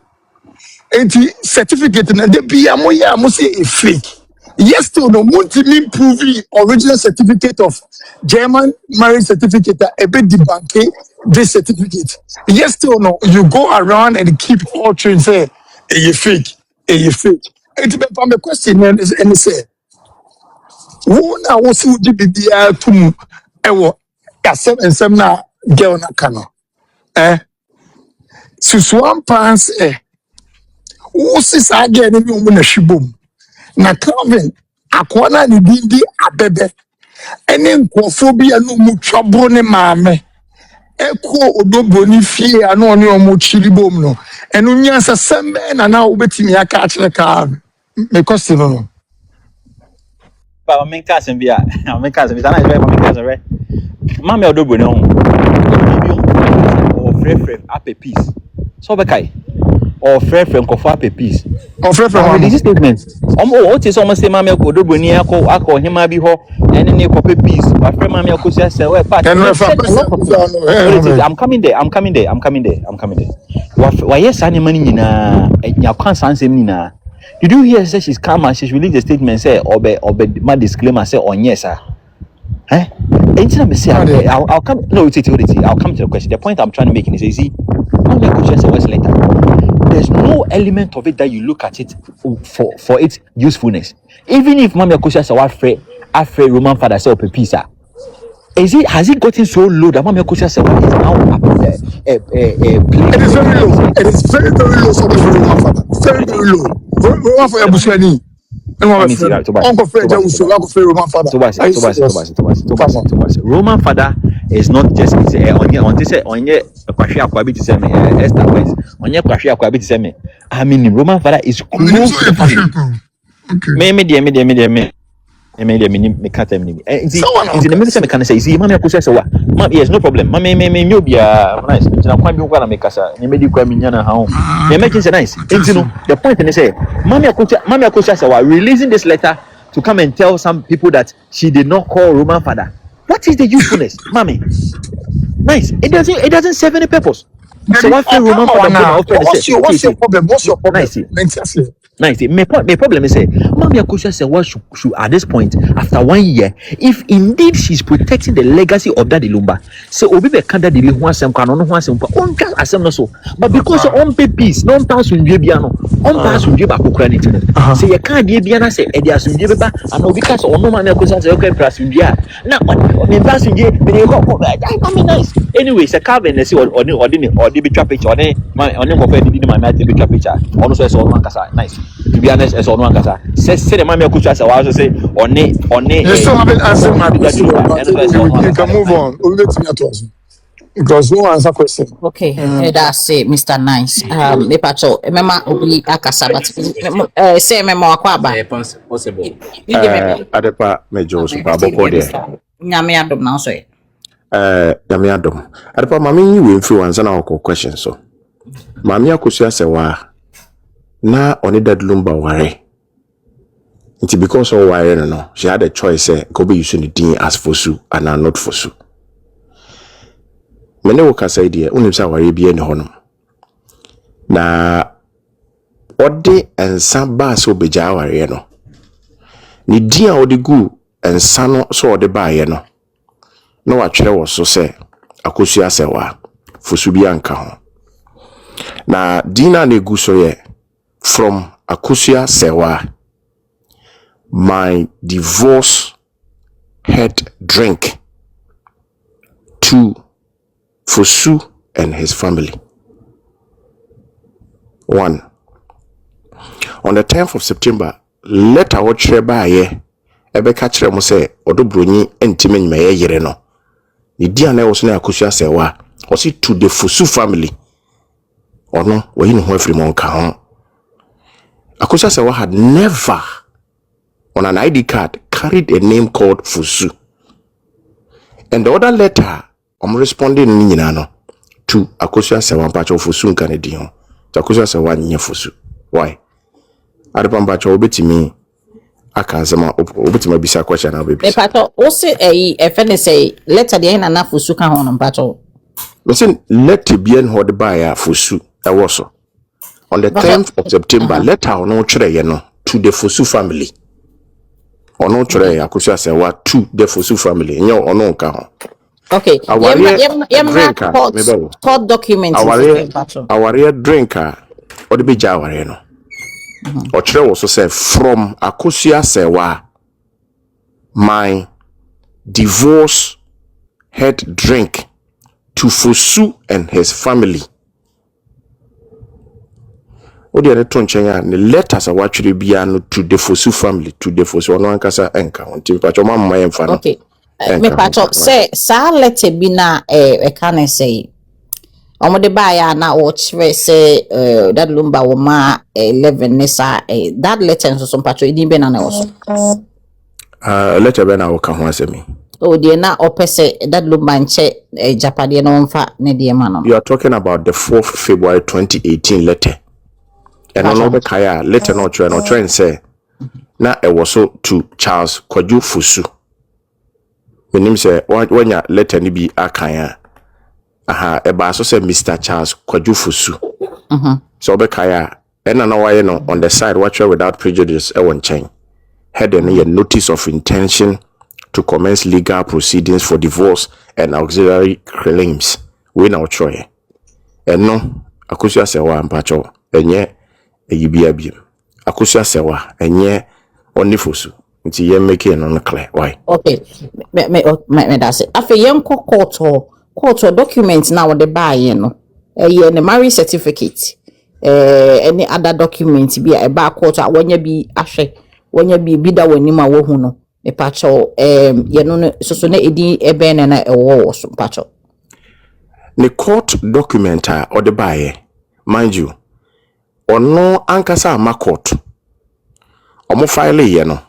And the certificate and the be a moya must say a fake. Yes, to no multi proving original certificate of German marriage certificate, a bit debunking this certificate. Yes, to no, you go around and keep altering, say, you fake, you fake. It's been from the question and say, who now was who did the to ewo kasem and some na girl na kano. Susuan pants who says again in your shibum. Na Calvin akwana ni bindi abebe ene nkofobia no mu twabo ne maame eko odogbo ni fie ano oni omo chiribom no eno nyansa sembe na obetimi aka akire ka me question no ba men ka sem bia men ka sem bia na be men ka sem re maame odogbo ne ho o frefref ape peace so be kai or frefref nkofo ape peace or frefref this statement what is almost say maame odogbo ni akọ hima bi ho ene ne kope peace wa fref maame Akosua say we part I'm coming there wa yes ani mani nyina nya kwan sansem nyina did you hear say she's come and she's released a statement say obe ma disclaimer say on yes anything I say I'll come no it's I'll come to the question. The point I'm trying to make is you see Maame Akosua say what's later there's no element of it that you look at it for its usefulness. Even if Maame Akosua say afraid Roman father say peace has it gotten so low that Maame Akosua say is now it is very low. It is very low for the Roman father. Very low. Roman father Busuani. Roman father is not just onye kwahwe akwabi to say me Esther West onye kwahwe akwabi to say me I mean Roman father is close to the family. Me can't tell me. In the middle of can say, see, Maame Akosua say what? Yes, no problem. Me you be nice. I'm quite be going to make us a medical minyana how. They making it nice. The point is say, Maame Akosua say what? Releasing this letter to come and tell some people that she did not call Roman father. What is the usefulness, Maame? Nice. It doesn't serve any purpose. So what for Roman father now? What's your problem? Nice. My problem is Maame Akosua say what should at this point after 1 year, if indeed she's protecting the legacy of that Lumba, so obi be kanda de ho asem kwa no ho asem kwa on ka asem no so, but because on pay peace no pass undwe bia no on pass undwe ba kokora ne tin say ye kan de bia na say e de asundwe beba and obi ka say ono Maame Akosua say okay pass undwe na me pass undwe be dey go I mean nice anyway say Calvin say odi be twa picture oni go for di Maame ati be twa picture ono so say ono ankasa nice. To be honest, as on one casa, say the Maame Akosua say I say on you still haven't answered my question. You can move on. We'll let me answer because no answer question. Okay, that's it, Mr. Nice. Me pacho, mema obi akasa but say mema akwaba. Possible. Adepa mejo super boko there. Nyame adom na so. Nyame adom. Adepa mama yi we influence na ko question so. Maame Akosua say wa na oni that Lumba ware. It's because of wire no. She had a choice go be using the D as Fosu and not Fosu. Mene wo kasa idea unim sa ware bia ne honom. Na ode ensa ba so beja ware no. Ni dia ode gu ensa no so ode ba ye no. No wa twere wo so se Akosua Serwaa Fosu bia nka ho. Na dina ne gu so ye from Akosua Serwaa my divorce head drink to Fosu and his family. 1. On the 10th of September, letter what Trebaye ebe kachire mo se odobroni entime nyime yere no. Ni dia na wo so na Akosua Serwaa o si to the Fosu family. Ono wo yi no ho afiri mo nka ho. Akosua Serwaa had never on an ID card carried a name called Fosu. And the other letter I'm responding ni nyina no to Akosua Serwaa mpacho Fosu nka ne di ho. To Akosua Serwaa nye Fosu. Why? Adepa mpacho obetimi akazama obetima bisa question na baby. Pato o se efene say letter de na Fosu ka ho no mpacho. Listen, let bien hold by Fosu also. On the 10th of September, letter ono chere ye no to the Fosu family. Ono chere Akosua Serwaa to the Fosu family. Nyo ono nka ho. Okay. Court documents. Our drinker or the bija aware no. Or chere also say from Akosua Serwaa, my divorce head drink to Fosu and his family. Odi ere ton chenya ne letters a watchiri bia no to the Fosu family, to the Fosu ono ankasa enka onti pacho mama yemfa no. Okay. Me pacho say sa letter bi na e kan say omo de ba ya na o chire say that lumba wo ma 11 ne sa that letter nso so pacho idin be na na wo so. Letter be na wo ka ho asemi. Oh, dear, na opese that lumanche Japadian on fa ne dear man. You are talking about the 4th February 2018 letter. And on the kaya letter no trend say na e was so to Charles Kwaju Fosu. When him say when ya letter ni bi akanya. Aha e ba so say Mr. Charles Kwaju Fosu. So be kaya and na why no on the side watch without prejudice e won chain. Head and a notice of intention to commence legal proceedings for divorce and auxiliary claims. We now try. And no, Akosua Serwaa mpacho enye eyibia biem. Akosua Serwaa enye oni Fosu. Nti ye make no clear. Why? Okay. Me that's it. Afi yen court documents now the buy no. Ye ne marriage certificate. Any other document be a ba court when you be ahwe when you be bida woni ma wo hu no. Me pacho ye no so na edi ebe na ewo so pacho. The court document or the buy, mind you, or no ankasa ma court. Omo file ye no.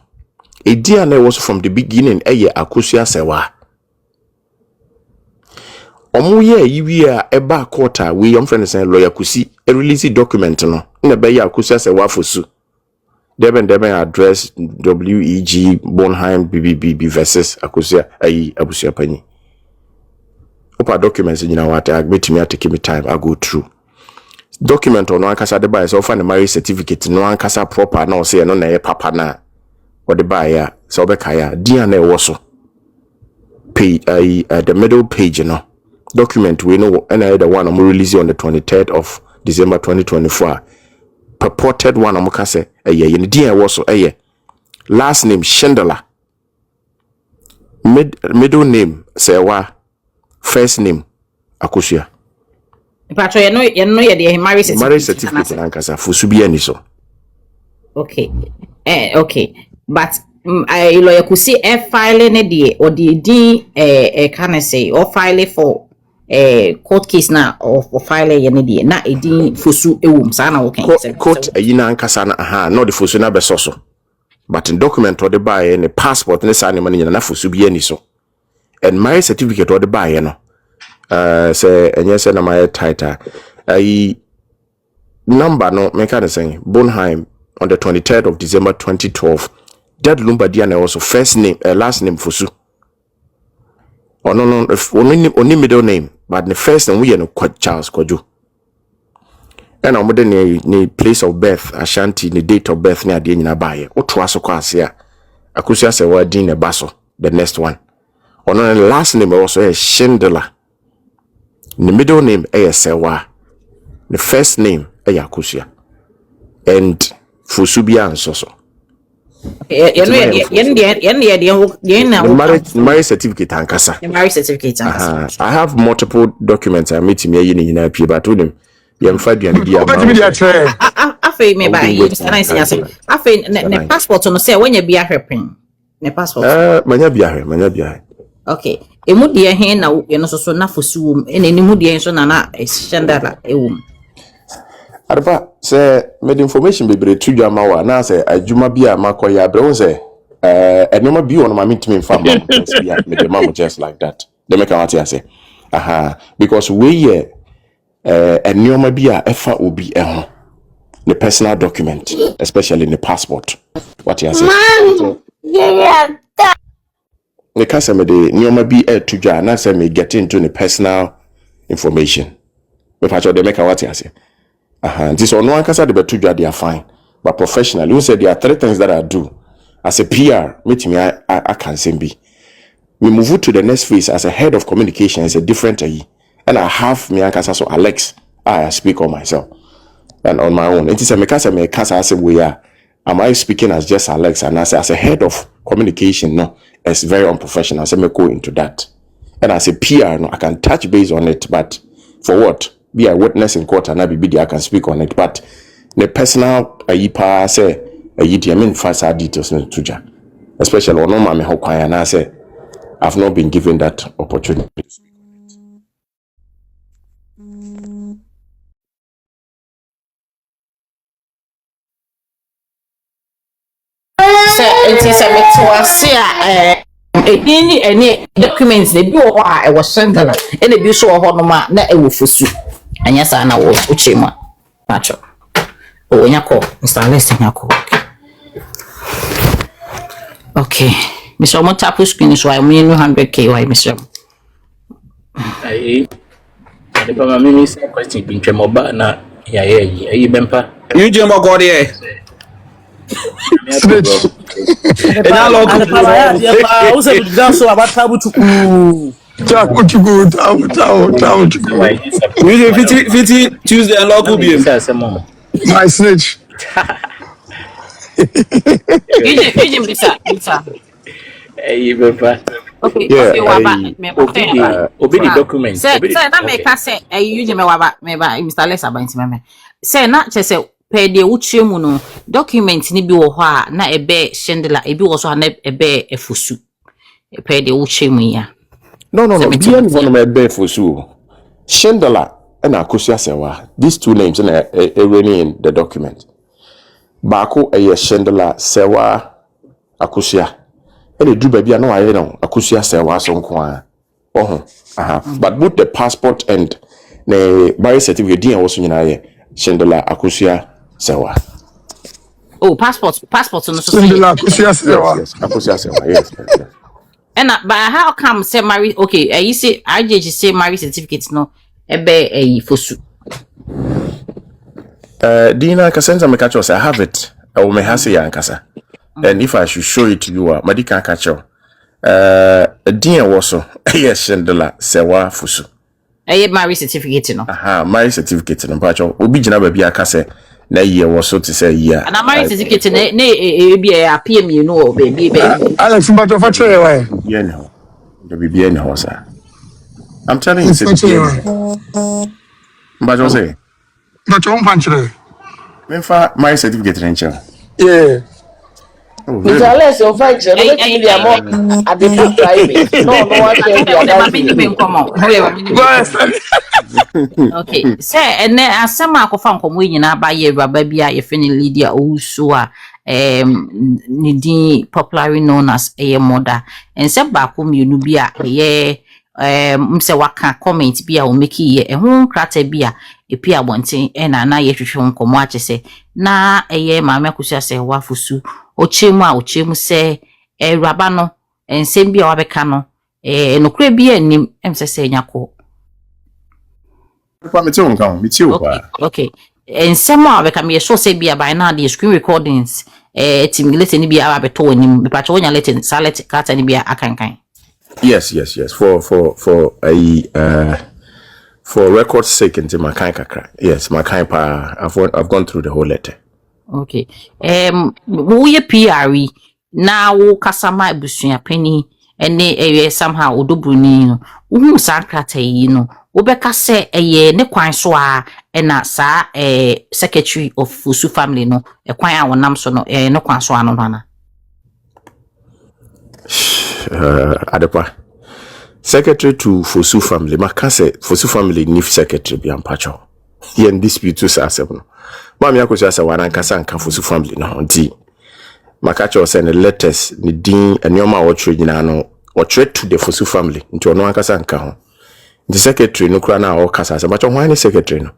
A DNA was from the beginning Akosua Serwaa. Omo ye yiwi eba court we your friend say lawyer kusi a release document no. Na be ye Akosua Serwaa Fosu. Deben address WEG Bonheim BBB versus Akosua Abusua Pani. Opa documents you know what I admit me take me time I go through. Document on one kasa de buy so find the marriage certificate no one kasa proper no say no na papa na or the buyer so be kaya DNA also page the middle page no document we know and the one I'm release on the 23rd of December 2024 purported one I'm kase in DNA also last name Shendela middle name Serwaa first name Akosua. Pacho you know the marriage certificate ankasa Fosu bi ani so. Okay. Okay. But I lawyer could see file ne die or the can I say or file for court case na or file ye ne die na edin Fosu ewum sa na wo kan court ayina ankasa na no the Fosu na beso so. But in document or the buy any passport ne sa ne man na Fosu bi ani so. And marriage certificate or the buy no say enye say na my title number no me can say Bonheim on the 23rd of December 2012 that Lumbadia na also first name last name Fosu no only middle name but the first name we no Charles Kwaju and I'm the place of birth Ashanti the date of birth na ade nyina bae oto aso kwa ase a Akosua Serwaa din ne baso the next one the last name also is Shendela. The middle name is Serwaa. The first name is Akosua. And Fosu bia nso so. marriage certificate ankasa. Marriage certificate ankasa. I have multiple documents I meet me yin in pay but them yam fa duane bi Afi me ba yi sana say afi ne passport no say when you be ahwepin ne passport manya biahe okay emu de he na ye no so na fosuwum eni mu de so na shandala ewum Arba say made information bebre tudwa ma wa na say adwuma bi a makoya abrɛ say enoma bi on ma mentimi mfa ma bia me de ma just like that they make what you say because we enoma bi a efa obi ho the personal document especially in the passport what you say the customer the enoma bi tudwa na say me get into the personal information me patcho they make what you say this on one kasa de betudwa they are fine but professionally you say there are 3 things that I do as a PR meet me I can say be we move to the next phase as a head of communication is a different and I have me kasa so Alex I speak on myself and on my own it is a me kasa as we are am I speaking as just Alex and as a head of communication no it's very unprofessional so me go into that and as a PR no I can touch base on it but for what be a witness in court and I be I can speak on it but the personal ayipa say ayiti I mean fast details no tuja especially on Maame ho kwan na say I've not been given that opportunity to speak on it. it is a metwa any documents they do I was sendala and be so ho no ma na e wo fosu anya sa na wo chema pacho o nya ko Mr. Alex nya ko okay Mr. Mo tap screen so I mean 100k why Mr. Ai de pa mami say question bin twem oba na ya yi bempa you je mo go there Switch. Ena lo ku ya usa budga so abata butuku Tamu chuku. you fiti Tuesday and lo ku bi My snitch. You bisa eh bempa okay Yeah, okay waba me obi the document say na me ka say you me waba me ba Mr. Alex abanti me say na che say per de wuchie mu no document ni bi wo ho a na ebe shendela ebi wo so na ebe efusu per de wuchie mu ya no bien one my be for su Chandler and Akosua Serwaa these 2 names na running in the document Baako Chandler Serwaa Akosua and do baby no aye no Akosua Serwaa so nko but both the passport and the marriage certificate din also nyina ye Chandler Akosua Serwaa oh passport no so Sindela Akosua Serwaa. yes Akosua Serwaa yes. and but how come say marry okay you say IJG say marriage certificate no ebe fosu Dina Kasenta me catch us I have it I will me hase ya nkasa and if I should show it to you madika catch Dina was yes Chandler Serwaa fusu marriage certificate no marriage certificate no pacho obi gina ba bia ka se na ye was so to say yeah and marriage certificate na be apm you know baby Alex Mbato fa chere why? yeah no the be any ho sir I'm telling you but you say But you won't chere. me fa marriage certificate rencha Yeah. Mr. Alex on fight no let me dey more at the private no one tell okay say and asema akofa nkomo nyina ba ye raba bia ye fini Lydia Owusu a nidi popularly known as Morda and say ba ko mienu bia ye mse waka comment bia o make ye ehun krata bia epia bonten na ye hwehwe nkomo ache se na Maame Akosua Serwaa fusu ochemu se raba no ensem bia wabeka no nokure bia nim emse nyako okay ensem wabeka me so se bia by now the screen recordings team listen bia abeto nim be pacho nya listen salet kata ni bia akankan yes for record sake into my kind kakra yes my kind pa I've gone through the whole letter Okay. We PRE now kasama busua penny ene somehow odobruni no. Uhu sa krata yi no. Obeka se ne kwan so a na sa secretary of Fusu family no. Kwan a wonam so no no kwan so ano na. Adepa. Secretary to Fosu family. Makase Fosu family nif secretary bi ampacho. Yen dispute to sa asem. Maame Akosua se wana nkasa nka Fosu family no nti. Makacho se ne letters ni din enioma a wotwe nyina no wotwe to the Fosu family. Nti ono ankasa nka ho. The secretary no kura na o kasa se macho hwan ni secretary no.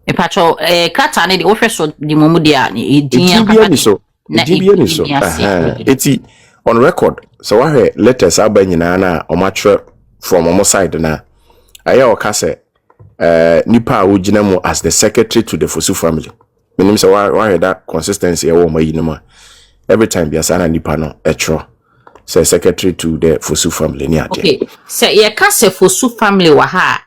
Epacho krata ne de wo hwe so di momu dia din akapa so. Ni so. Eti on record so wahwe letters aba nyina na omatre from omo side na aya o kase nipa a wogina mu as the secretary to the Fosu family. Menim say wahwe that consistency e wo ma yinima every time biasa na nipa no etro say secretary to the Fosu family ni ade. Okay, say ye kase Fosu family wa ha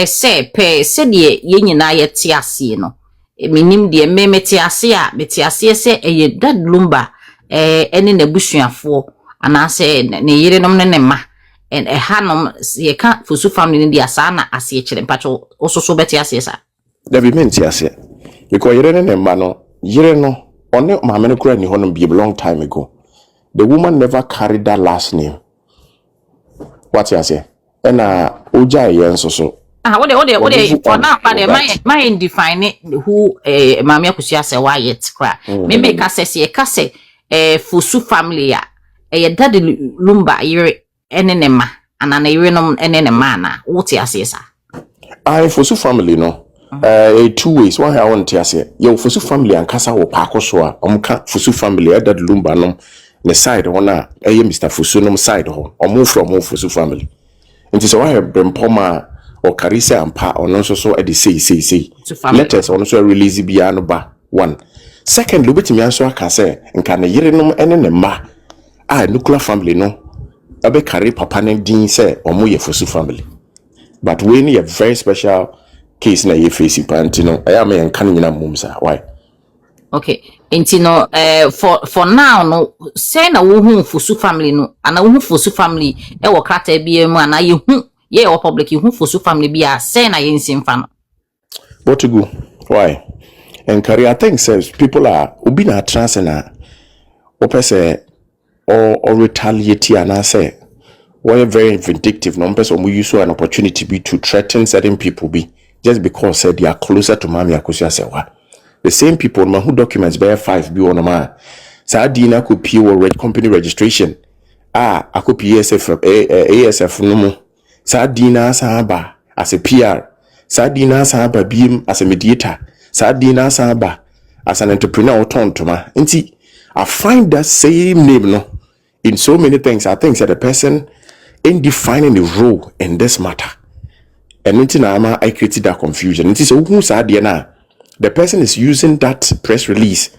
say pe se de ye nyina ye te ase no menim de mete ase a mete ase se ye dad lumba ene na busuafo anase ne yerenom ne ma hanom ye ka Fosu family ni dia sa na ase kire mpacho ososo beti ase sa da bi menti ase because yere ne ma no yere no one maame no kura ni honom be a long time ago. The woman never carried that last name. What you say? Na oja ye nso so what for now but my define who Maame Akosua se wa yet kra me make say kase Fosu family a dad lumba yere ene ne ma anana yere no ene ne ma na what you say sa Fosu family no two ways one I want to say yo Fosu family ankasa wo pa Akosua omka Fosu family dad lumba no ne side hona Mr. Fosu no side ho omo from Fosu family nti so why brempoma or Carissa ampa or no so at the say letters on so release biano ba one second lubiti so aka say nka na yerenom ene ne ma nuclear family no abe carry papa ne din say omo ye Fosu family but we need a very special case na ye face panti no I am en kan nyina mum sa why okay enti no for now no say na wo hu Fosu family no ana wo hu Fosu family e wo krata bia mu ana ye hu ye wo public hu Fosu family bia say na ye nsimfa no what to go why and career thing says people are obi na trans na opese or retaliate and say we're very vindictive no person we use an opportunity be to threaten certain people be just because they are closer to Maame Akosua Serwaa. The same people who documents bear 5 be on ma sa dina ko pie wo company registration akopi ASF no mu sa dina sa ba as a PR sa dina sa ba biem as a mediator sa dina sa ba as an entrepreneur tontoma nti I find that same name no in so many things. I think that the person in defining the role in this matter and until now I created that confusion. It is who said the person is using that press release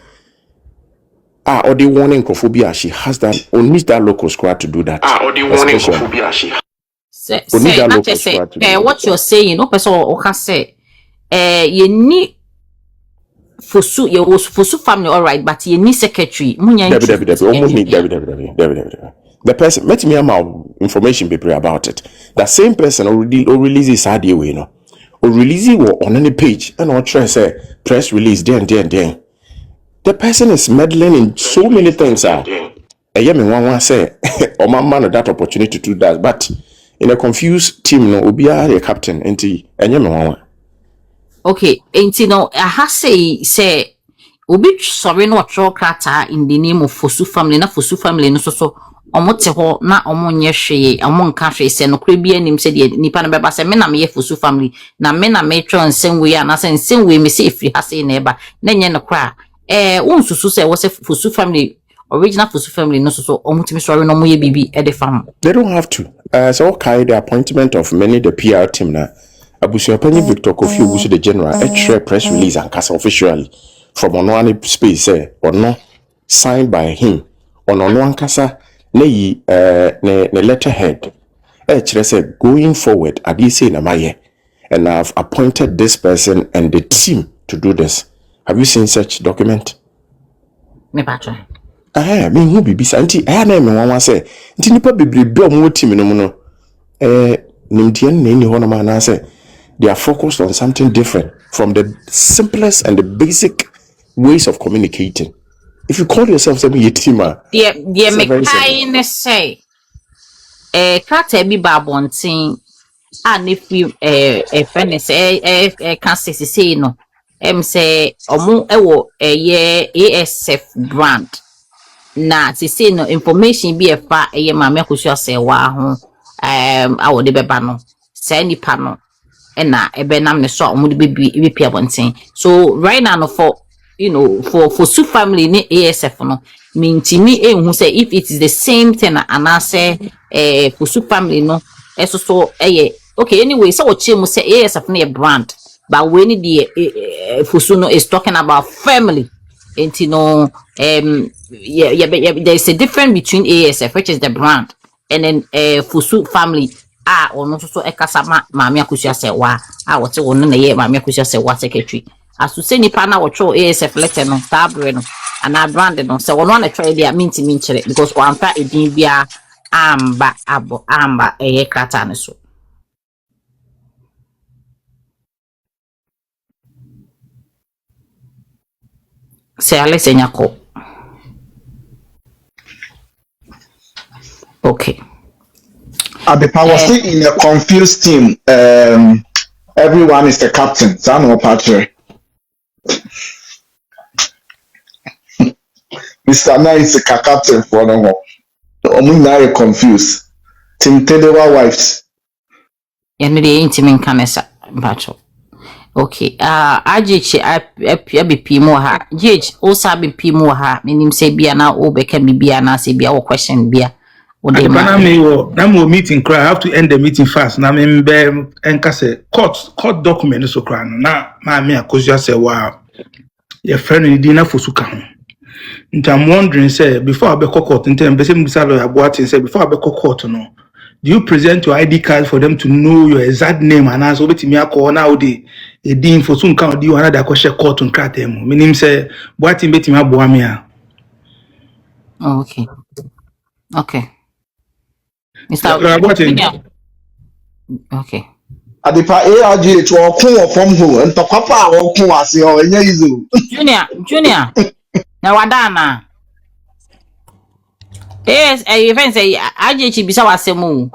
or the warning cophobia she has that only that local squad to do that or the warning cophobia she say what you're saying no person or say you need Fosu family all right but you need secretary almost need the person let me have information paper about it. That same person already release his idea way no or release it on any page and or try say press release then the person is meddling in so many things one say or my man that opportunity to do that but in a confused team no obia the captain enti one okay enti no I say obi sorry no tro krata in the name of Fosu family na Fosu family no so omote ho na omonye hweye omonka hwe se no kra bia nim se de nipa na beba se me na me Fosu family na me na me tron nsem we na se nsem we me se efri ha se na eba na nye no kra unsusu se wo se Fosu family original Fosu family no so omutimi sorry no moye bibi e de fam they don't have to so okay the appointment of many the PR team na abusuapanyi Victor Kofi Ogusu the general a press release and cast officially from one space or no signed by him on one kasa ne letterhead say going forward I say na maye and I've appointed this person and the team to do this Have you seen such document? Me patro. Me who be anti I na me wan say nti nipa bebrebe omo team no mu no nimdian na ni hono ma na say they are focused on something different from the simplest and the basic ways of communicating. If you call yourself something yetima, dear me kind say kata bi ba bontin and if you friend say can say no say omo ewo ASF brand na say no information bi efa Maame Akosua Serwaa ho awo de beba no say nipa no na ebenam ne so omo de be pia bontin. So right now no for for Su family ni ASF no mintimi ehun say if it is the same thing and say for Su family no so okay anyway so what chemu say ASF na brand but when the for Su no is talking about family and there's a difference between ASF, which is the brand, and then Fusu family ono so ekasa Maame Akosua Serwaa what ono na ye Maame Akosua Serwaa secretary asu se nipa na wotro ASF letter no tabre no ana brand no se ono na try dia minti chere because one fa edin bia amba krata ne so se Alese nyako. Okay. The power still in a confused team. Everyone is the captain. Sano Patrick. Mr. Na is the captain for no more. Omunari confused. Team Telewa wives. And the intimate canessa battle. Okay. AGH be Pimo ha. GH also be Pimo ha. Meaning say Biana Obe can be Biana say be our question beer. Na mo meeting cry. I have to end the meeting fast. Na me enka say court document so cry na Maame Akosua Serwaa your friend ni dina fosuka ho. I'm wondering say before I be court ntem be say mbisa lawyer Boatin say before I be court no do you present your ID card for them to know your exact name and as obetimi akọ na odi edin fosu nka odi wana da ko share court nkrata mu menim say Boatin betimi aboa me a. Okay. Mr. Okay. Adepa ARG to okun from who and to papa okun ase o enye izo. Junior. Na wadana. Yes, even say AGH bisa wasemu.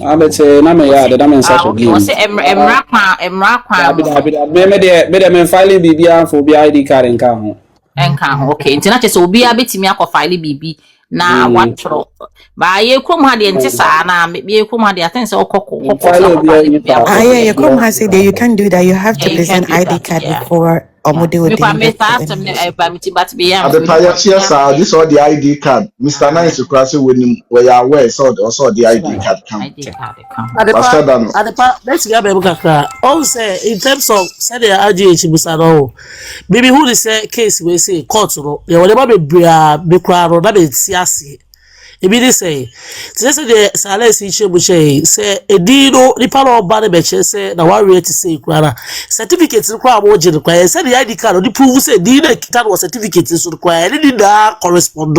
Abete na me ya de na me nsa so game. Say emra kwa. Me file bibia for bi ID card nka ho. Okay. Ntina che se obi abetimi akọ file bibi na watro. Ba ye krom ha de ntisa na ye krom ha de aten se okoko. Yeah, krom ha say that you can't do that. You have to present ID card before Omude would this all the ID card. Mr. Nice to cross when you are aware, so also the ID card come. Let's get back. Also, in terms of say the RGH Busaro, maybe who is say case we say court no, there will never be crowd that is siasi. Ebi say the Saleh CH0p say edino nipa no ba ne be che say na warrior to say kwara certificate no kwa mo je no kwa say the ID card no prove say the kita no certificate so kwa any da correspond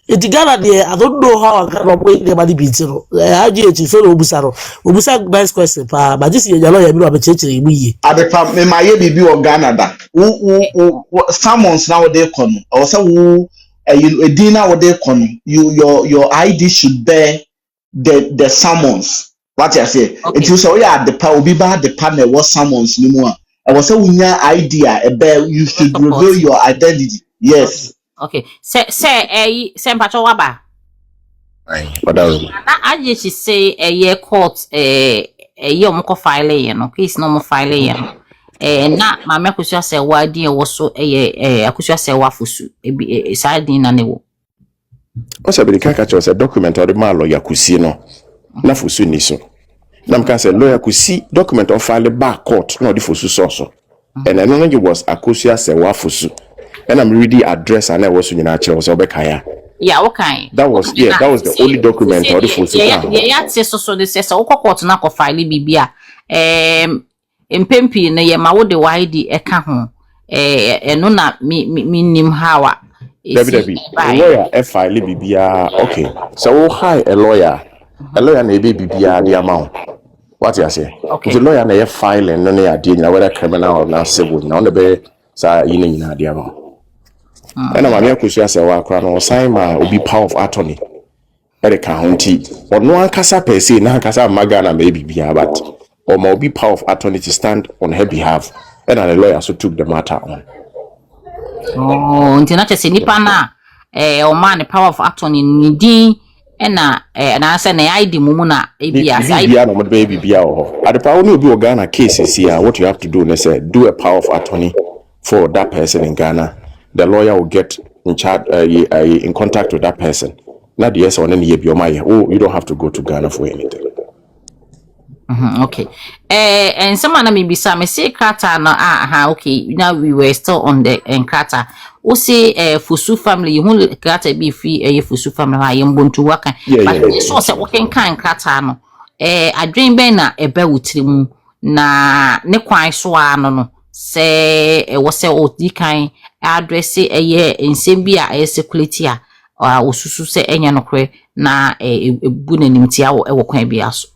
edigala there. I don't know how I can operate the body beat no IGH so obusa nice question pa but this your lawyer bi no be chechere ibu yi adepa me maye bibi o Ghana da summons now they come or say who a dinner what they con your ID should bear the summons. What I say? Okay. It you say the power be bad the partner was summons no more. I was saying your idea you should reveal your identity. Yes. Okay. Say mpacho waba. What else? I just say a court omko file no case no mo file na Maame Akosua Serwaa din wo so Akosua Serwaa fosu side na ne wo o se be ka cho se document or the malo yakusi no na fosu ni so na mka se lawyer kusi document of file back court no the fosu so and then no was Akosua Serwaa fosu and I'm reading address and I was nyina che so be kaya yeah okay that was the only document or the fosu yeah so this say so court na ko file bibia mpempi na ye ma wo de wide eka ho eno na mi nim hawa Debbie, a lawyer a file bibia. Okay, so hi a lawyer na be bibia the amount. What you say? Okay. The lawyer na file and no na idea whether criminal or na civil. Now the be sa yini na the amount. And Maame Akosua Serwaa kra no sign ma obi power of attorney. Ere county. Or no ankasa per se na ankasa magana maybe bibia but or ma obi power of attorney to stand on her behalf. And the lawyer so took the matter on. Oh, nti na chese nipa na o man power of attorney ni din na na say na ID mumu na ebia say bia no mo baby bia ho adepa woni obi o Ghana cases here what you have to do is do a power of attorney for that person in Ghana. The lawyer will get in charge in contact with that person. Not the yes or any be oh, you don't have to go to Ghana for anything. Okay. And someone na maybe some say krata no okay. Now we were still on the krata. O say Fusu family you who krata be free Fusu family ha yembontu waka. But so say working kan krata no. Adwen ben na ebe wutiri mu na ne kwan so ano no. Say wo say o di kan address nsem bi a security a osusu say enya no kre na ebu nanim tia wo kwan bi aso.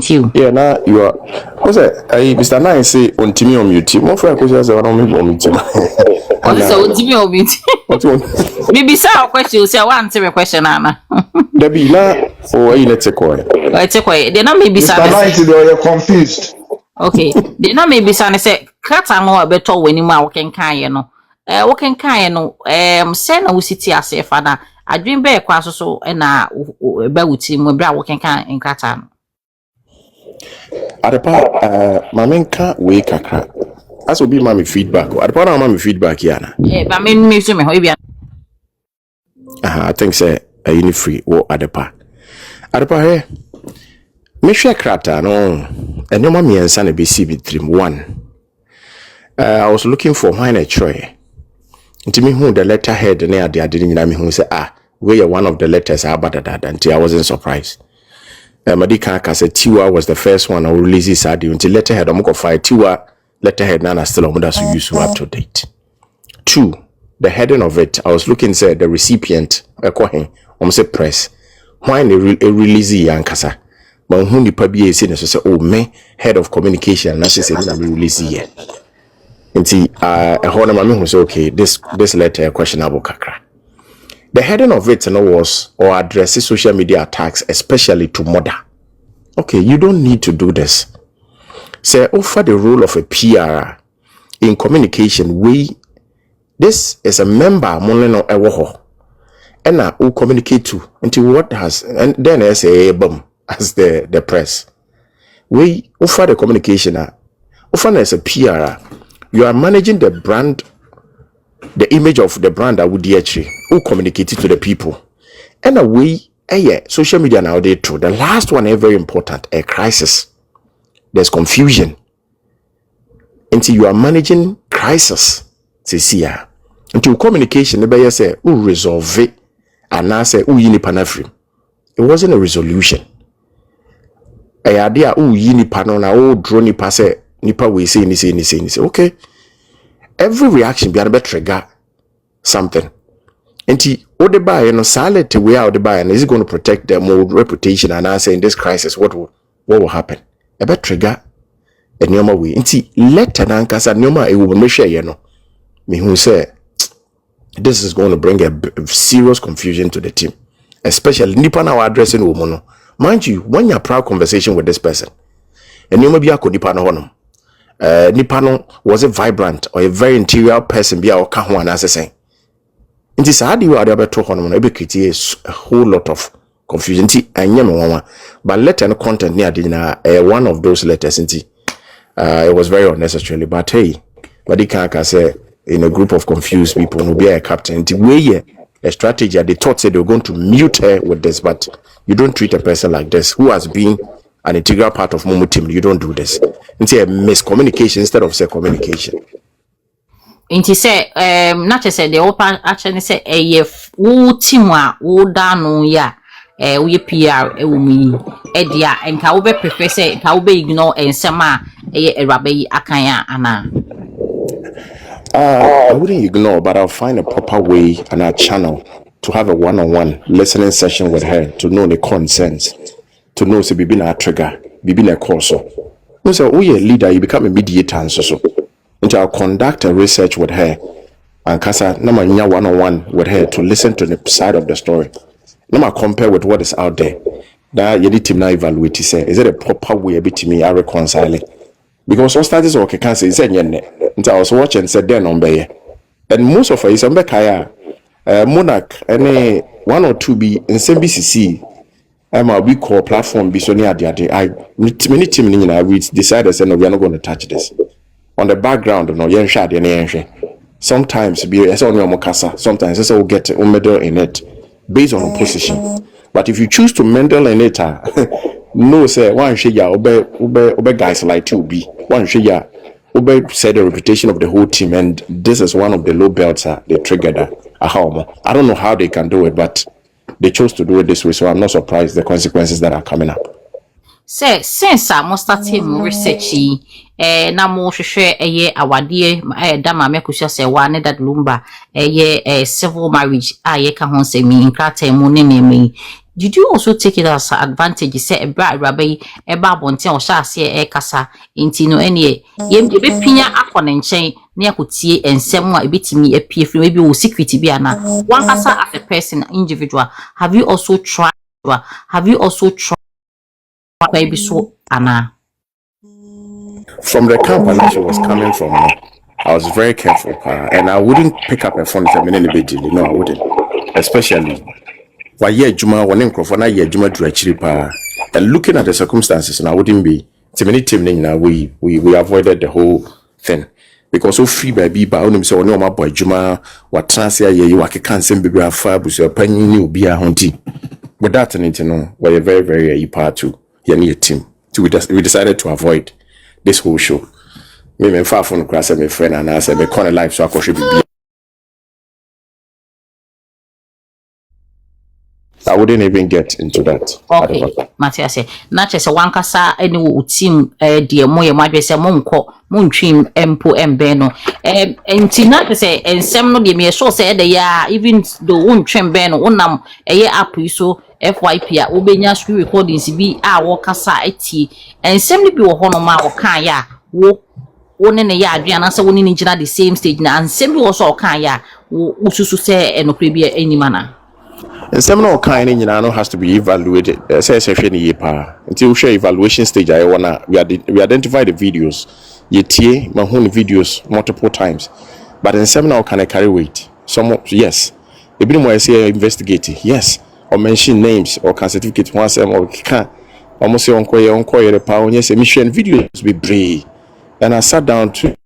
You. Yeah, now you are. What's that? Mr. Nine say on Timmy on mute. More for Akosua say on me on mute. So Timmy on mute. Maybe say question. Say one answer question, Anna. Debbie, na or you let's take away. Let's take away. They not maybe say. Mr. Nine, you're confused. Okay. They not maybe say. Krata no better when you ma working kan no. Working kan no. Say na we city ase father. I dream be kwa so na be wuti mo bra working kan in krata no. Adepa Maame nka we kakra as obi ma me feedback adepa na ma me feedback yana ba me so me ho bia I think say you free wo adepa he me hwe krata no enema me ensa na be si bitrim one I was looking for why na try nti me hu the letter head na ade nyina me hu say we are one of the letters abadada nti I wasn't surprised. Madika Kasa Tw3 was the first one I release this audio until letterhead Omoko file Tw3 letterhead Nana still on that's use up to date. 2. The heading of it, I was looking say the recipient say press. Why they release Yankasa? But who the public say so oh me head of communication na say na release here. Until honor mama who say okay this letter questionable kakra. The heading of it was or addresses social media attacks, especially to Morda. Okay, you don't need to do this. Say offer the role of a PR in communication. This is a member moneno ewoho. And now who communicate to until what has and then I say boom as the press. We offer the communication offer as a PR. You are managing the brand. The image of the brand that would who communicated to the people. And a way, social media nowadays too. The last one is very important, a crisis. There's confusion. Until you are managing crisis, until communication, the say, who resolve it, and now say, who yini panafrim. It wasn't a resolution. A idea, who yini panona, who draw nipa say, nipa we say, ni say, okay. Every reaction be able trigger something. And what the buyer no silent way out the buyer is it going to protect their own reputation and answer in this crisis what will happen? A better trigger a normal way. And let an ankasa normal it will make sure you know. Me who say this is going to bring a serious confusion to the team. Especially nipa now addressing woman. Mind you, when you have proud conversation with this person, and you may be a nipa no honum. Nipano was a vibrant or a very interior person be our kahwan as a saying. It is hard you are able to honor a whole lot of confusion and yama but letter and content near dinner one of those letters it was very unnecessarily but hey but can say in a group of confused people will be a captain way a strategy they thought said they were going to mute her with this but you don't treat a person like this who has been an integral part of Momo team. You don't do this. It's a miscommunication instead of say communication. Inti say not to say the open actually say wo team a wo da no ya we PR e wo mi e dia enka wo be prefer say enka wo be ignore ensem a erabe yi akan ana. I wouldn't ignore, but I'll find a proper way and a channel to have a one-on-one listening session with her to know the concerns, to know say bibi na trigger, bibi na cause so. No say oh yeah leader, you become a mediator and so. And I'll conduct a research with her and kasa na ma nya one-on-one with her to listen to the side of the story. Na ma compare with what is out there. That you need to now evaluate say is it a proper way a bit to me I reconcile it? Because what started okay can say I was watching said then on bay. And most of us on kaya monarch any one or two be in CBCC we call platform be so near the I many team we decided say no we are not going to touch this. On the background no yen shade any sometimes be as on your mokasa, sometimes it's all get a medal in it based on position. But if you choose to meddle in it no say one share ya obe guys like you be one share ya obe said the reputation of the whole team, and this is one of the low belts they triggered I don't know how they can do it, but they chose to do it this way, so I'm not surprised the consequences that are coming up. Say since I must start research na mo hwehwe awade da Maame Akosua Serwaa ne that lumba civil marriage ye ka ho say me nkrata mu ne me. Did you also take it as advantage say ebra rabai eba bonten o sha ase kasa inti no ene ye be pinya akone nchen ne akotie ensem a ebetimi apie free maybe wo security bi ana one kasa as a person individual have you also tried maybe so ana From the company she was coming from, I was very careful, and I wouldn't pick up a phone to me any no, I wouldn't. Especially why yeah Juma one microphone yeah Juma directly and looking at the circumstances, and I wouldn't be too many now we avoided the whole thing. Because so free baby ba onim say one my boy Juma what transia ye you can send baby afa busu panyin ni obi a honti. But that no we're very very part to your team. So we decided to avoid this whole show. Me far from class my friend and I said me corner life so I could be. I wouldn't even get into that. Okay, Matthias say na chese wankasa ene wo team de moye madwe se monko montwim empo embe no enti na chese ensem no de me so say de ya even though wontwem be no wonam app so FYP a obenya screen recordings bi a wo kasa eti ensem ni bi wo hono ma wo kan ya wo ne ne ya adua na se wo ni gina the same stage na ensem bi wo so kan ya wo ususu se enokre bi enimana. And seminal kind has to be evaluated. Until we share evaluation stage, we identify the videos. My own videos multiple times. But in seminal can I carry weight? Some yes. A bit more I say investigate, yes. Or mention names or can certificate once or can almost say on the power, yes, emission videos be brave. And I sat down to